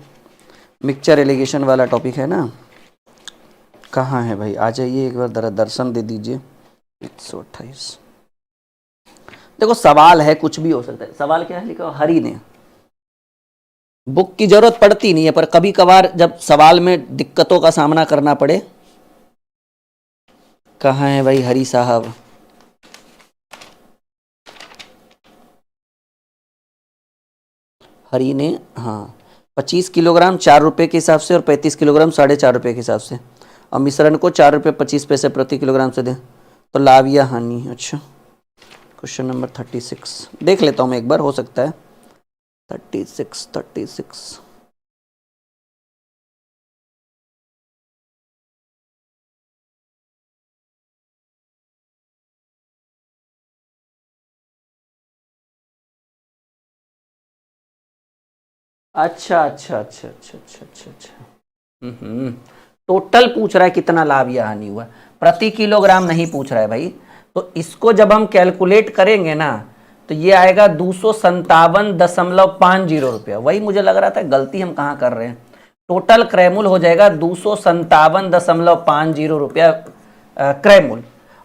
मिक्सचर एलिगेशन वाला टॉपिक है ना, कहाँ है भाई, आ जाइए एक बार जरा दर्शन दे दीजिए। 128 देखो सवाल है, कुछ भी हो सकता है। सवाल क्या है लिखा, हरि ने, बुक की जरूरत पड़ती नहीं है पर कभी कभार जब सवाल में दिक्कतों का सामना करना पड़े। कहाँ है भाई हरि साहब, हरि ने, हाँ 25 किलोग्राम 4 रुपये के हिसाब से और 35 किलोग्राम 4.5 रुपये के हिसाब से, और मिश्रण को 4 रुपये 25 पैसे प्रति किलोग्राम से दें तो लाभ या हानि। अच्छा क्वेश्चन नंबर 36 देख लेता हूँ मैं एक बार, हो सकता है 36। अच्छा, टोटल पूछ रहा है कितना लाभ या हानि हुआ, प्रति किलोग्राम नहीं पूछ रहा है भाई। तो इसको जब हम कैलकुलेट करेंगे ना तो ये आएगा 257.50 रुपया। वही मुझे लग रहा था गलती हम कहाँ कर रहे हैं। टोटल क्रयमूल हो जाएगा 257.50 रुपया क्रयमूल।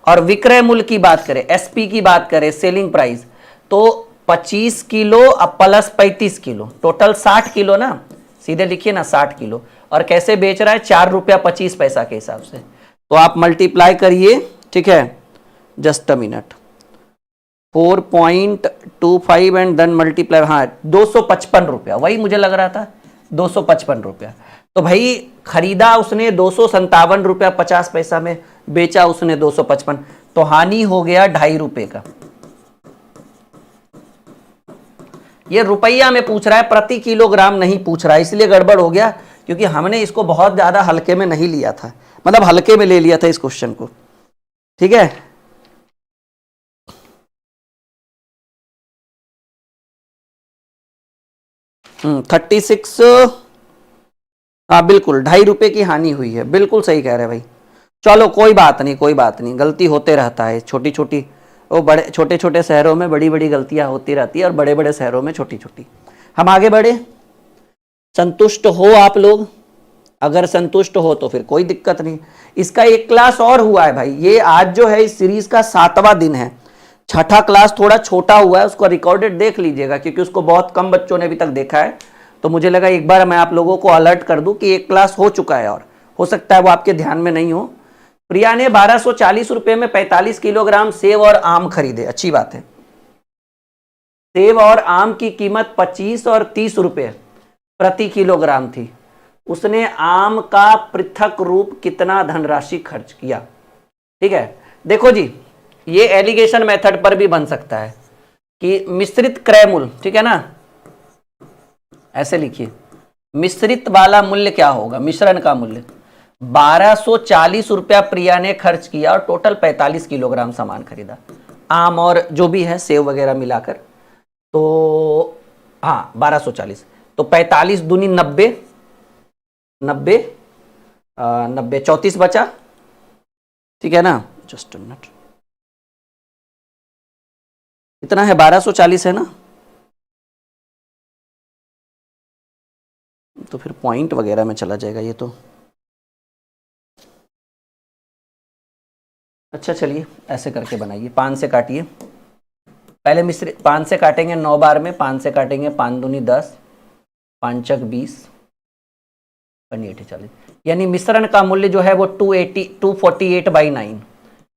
और विक्रय मूल्य की बात करें, एसपी की बात करें, सेलिंग प्राइस, तो 25 किलो अब प्लस 35 किलो, टोटल 60 किलो ना, सीधे लिखिए ना 60 किलो। और कैसे बेच रहा है, 4 रुपया 25 पैसा के हिसाब से। तो आप मल्टीप्लाई करिए, ठीक है, just a minute, 4.25 and then multiply, हाँ 255 रुपया, वही मुझे लग रहा था 255 रुपया। तो भाई खरीदा उसने 257 रुपया 50 पैसा में, बेचा उसने 255, तो हानि हो गया 2.5 रुपये का। ये रुपया में पूछ रहा है, प्रति किलोग्राम नहीं पूछ रहा है, इसलिए गड़बड़ हो गया, क्योंकि हमने इसको बहुत ज्यादा हल्के में नहीं लिया था, मतलब हल्के में ले लिया था इस क्वेश्चन को, ठीक है। हम्म, 36, हाँ बिल्कुल 2.5 रुपये की हानि हुई है, बिल्कुल सही कह रहे भाई। चलो कोई बात नहीं, कोई बात नहीं, गलती होते रहता है, छोटी छोटी, वो बड़े छोटे छोटे शहरों में बड़ी बड़ी गलतियां होती रहती है और बड़े बड़े शहरों में छोटी छोटी। हम आगे बढ़े, संतुष्ट हो आप लोग? अगर संतुष्ट हो तो फिर कोई दिक्कत नहीं। इसका एक क्लास और हुआ है भाई, ये आज जो है इस सीरीज का 7वां दिन है। छठा क्लास थोड़ा छोटा हुआ है, उसको रिकॉर्डेड देख लीजिएगा, क्योंकि उसको बहुत कम बच्चों ने अभी तक देखा है। तो मुझे लगा एक बार मैं आप लोगों को अलर्ट कर दूं कि एक क्लास हो चुका है, और हो सकता है वो आपके ध्यान में नहीं हो। प्रिया ने 1240 रुपए में 45 किलोग्राम सेब और आम खरीदे, अच्छी बात है। सेब और आम की कीमत 25 और 30 रुपए प्रति किलोग्राम थी। उसने आम का पृथक रूप कितना धनराशि खर्च किया, ठीक है। देखो जी, ये एलिगेशन मेथड पर भी बन सकता है कि मिश्रित क्रय मूल्य, ठीक है ना, ऐसे लिखिए, मिश्रित वाला मूल्य क्या होगा, मिश्रण का मूल्य 1240 रुपया प्रिया ने खर्च किया और टोटल 45 किलोग्राम सामान खरीदा, आम और जो भी है सेव वगैरह मिलाकर। तो हाँ 1240, तो 45 दूनी 90, 90 34 बचा, ठीक है ना, जस्ट मिनट, इतना है 1240 है ना, तो फिर पॉइंट वगैरह में चला जाएगा ये तो। अच्छा चलिए ऐसे करके बनाइए, 5 से काटिए, पहले मिश्रित 5 से काटेंगे 9 बार में, 5 से काटेंगे 5 दूनी 10, 5 चक 20, 40, यानी मिश्रण का मूल्य जो है वो 248/9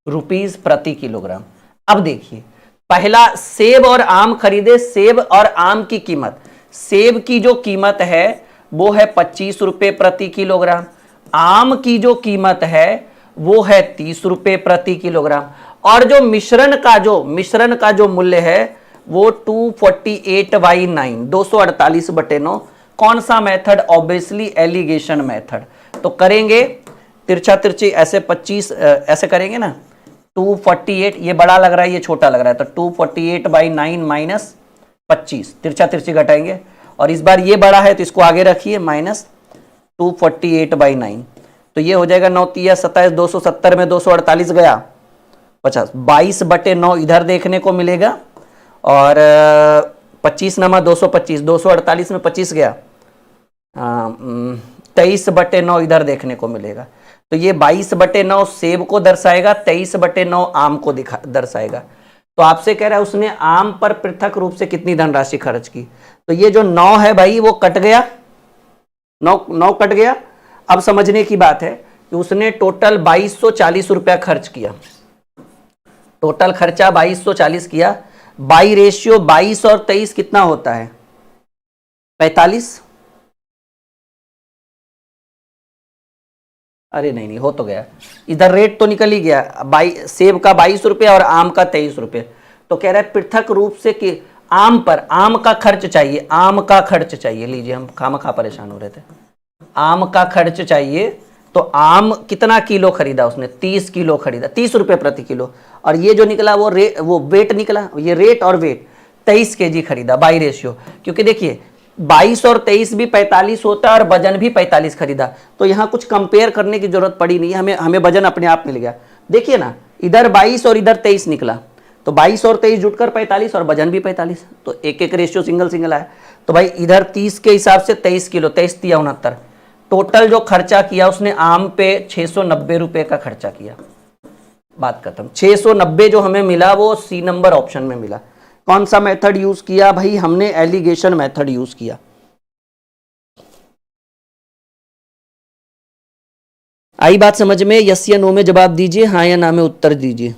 रुपीज प्रति किलोग्राम। अब देखिए, पहला सेब और आम खरीदे, सेब और आम की कीमत, सेब की जो कीमत है वो है 25 रुपए प्रति किलोग्राम, आम की जो कीमत है वो है 30 रुपए प्रति किलोग्राम, और जो मिश्रण का जो मूल्य है वो 248/9 248/9। कौन सा मेथड, ऑब्वियसली एलिगेशन मेथड। तो करेंगे तिरछा तिरछी, ऐसे 25 ऐसे करेंगे ना, 248, ये बड़ा लग रहा है ये छोटा लग रहा है, तो 248/9 माइनस 25, तिरछा तिरछी घटाएंगे, और इस बार ये बड़ा है तो इसको आगे रखिए, माइनस 248/9, तो ये हो जाएगा 9 × 27 270 में 248 गया, 50, 22/9 इधर देखने को मिलेगा और 25 नमा 225, 248 में 25 गया, 23/9 इधर देखने को मिलेगा। तो ये 22/9 सेब को दर्शाएगा, 23/9 आम को दर्शाएगा। तो आपसे कह रहा है उसने आम पर पृथक रूप से कितनी धनराशि खर्च की। तो ये जो 9 है भाई वो कट गया, 9 कट गया। अब समझने की बात है कि उसने टोटल 2240 रुपया खर्च किया, टोटल खर्चा 2240 किया। बाई रेशियो 22 और 23 कितना होता है, 45। अरे नहीं हो तो गया, इधर रेट तो निकल ही गया, सेब का 22 रुपये और आम का 23 रुपये। तो कह रहा है पृथक रूप से कि आम पर, आम का खर्च चाहिए, आम का खर्च चाहिए। लीजिए, हम खामखा परेशान हो रहे थे, आम का खर्च चाहिए। तो आम कितना किलो खरीदा उसने, 30 किलो खरीदा, 30 रुपये प्रति किलो। और ये जो निकला वो वेट निकला, ये रेट और वेट 23 kg खरीदा बाई रेशियो। क्योंकि देखिए 22 और 23 भी 45 होता है और वजन भी 45 खरीदा। तो यहाँ कुछ कंपेयर करने की जरूरत पड़ी नहीं, हमें वजन अपने आप मिल गया। देखिए ना, इधर 22 और इधर 23 निकला, तो 22 और 23 जुटकर 45 और वजन भी 45, तो एक एक रेशियो सिंगल सिंगल आया। तो भाई इधर 30 के हिसाब से 23 किलो, 23 तिया 69। टोटल जो खर्चा किया उसने आम पे 690 रुपए का खर्चा किया, बात खत्म। 690 जो हमें मिला वो सी नंबर ऑप्शन में मिला। कौन सा मेथड यूज किया भाई, हमने एलिगेशन मेथड यूज किया। आई बात समझ में? यस या नो में जवाब दीजिए, हाँ या ना में उत्तर दीजिए।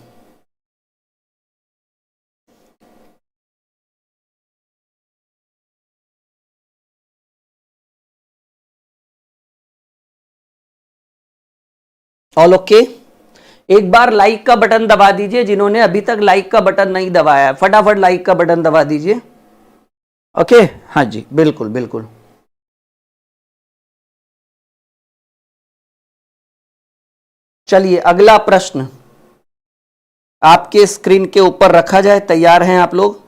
All okay? एक बार लाइक का बटन दबा दीजिए जिन्होंने अभी तक लाइक का बटन नहीं दबाया, फटाफट लाइक का बटन दबा दीजिए। ओके, हाँ जी, बिल्कुल बिल्कुल। चलिए अगला प्रश्न आपके स्क्रीन के ऊपर रखा जाए, तैयार हैं आप लोग?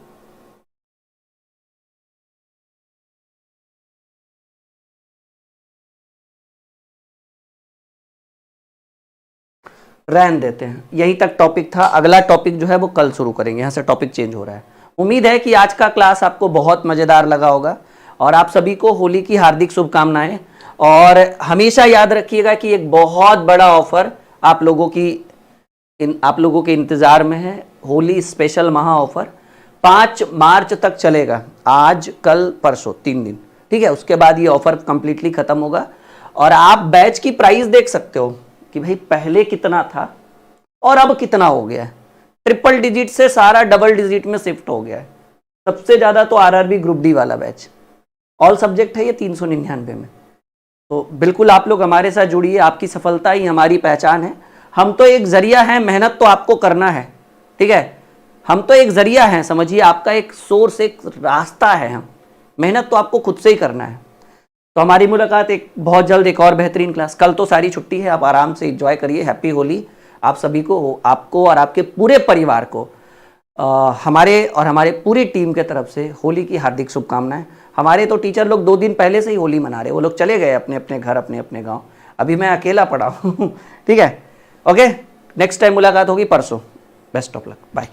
रहन देते हैं, यहीं तक टॉपिक था। अगला टॉपिक जो है वो कल शुरू करेंगे, यहाँ से टॉपिक चेंज हो रहा है। उम्मीद है कि आज का क्लास आपको बहुत मज़ेदार लगा होगा और आप सभी को होली की हार्दिक शुभकामनाएं। और हमेशा याद रखिएगा कि एक बहुत बड़ा ऑफर आप लोगों के इंतज़ार में है। होली स्पेशल महा ऑफर 5 मार्च तक चलेगा, आज कल परसों 3 दिन, ठीक है। उसके बाद ये ऑफर कंप्लीटली ख़त्म होगा और आप बैच की प्राइस देख सकते हो कि भाई पहले कितना था और अब कितना हो गया है। ट्रिपल डिजिट से सारा डबल डिजिट में शिफ्ट हो गया है। सबसे ज़्यादा तो आरआरबी ग्रुप डी वाला बैच, ऑल सब्जेक्ट है ये 399 में। तो बिल्कुल आप लोग हमारे साथ जुड़िए, आपकी सफलता ही हमारी पहचान है। हम तो एक जरिया हैं, मेहनत तो आपको करना है, ठीक है। हम तो एक जरिया हैं, समझिए, आपका एक सोर्स, एक रास्ता है। हम मेहनत तो आपको खुद से ही करना है। तो हमारी मुलाकात एक बहुत जल्द एक और बेहतरीन क्लास। कल तो सारी छुट्टी है, आप आराम से एंजॉय करिए। हैप्पी होली आप सभी को, आपको और आपके पूरे परिवार को हमारे और हमारे पूरी टीम के तरफ से होली की हार्दिक शुभकामनाएं। हमारे तो टीचर लोग 2 दिन पहले से ही होली मना रहे, वो लोग चले गए अपने अपने घर, अपने अपने गाँव। अभी मैं अकेला पड़ा हूँ ठीक है, ओके। नेक्स्ट टाइम मुलाकात होगी परसों। Best of luck, bye.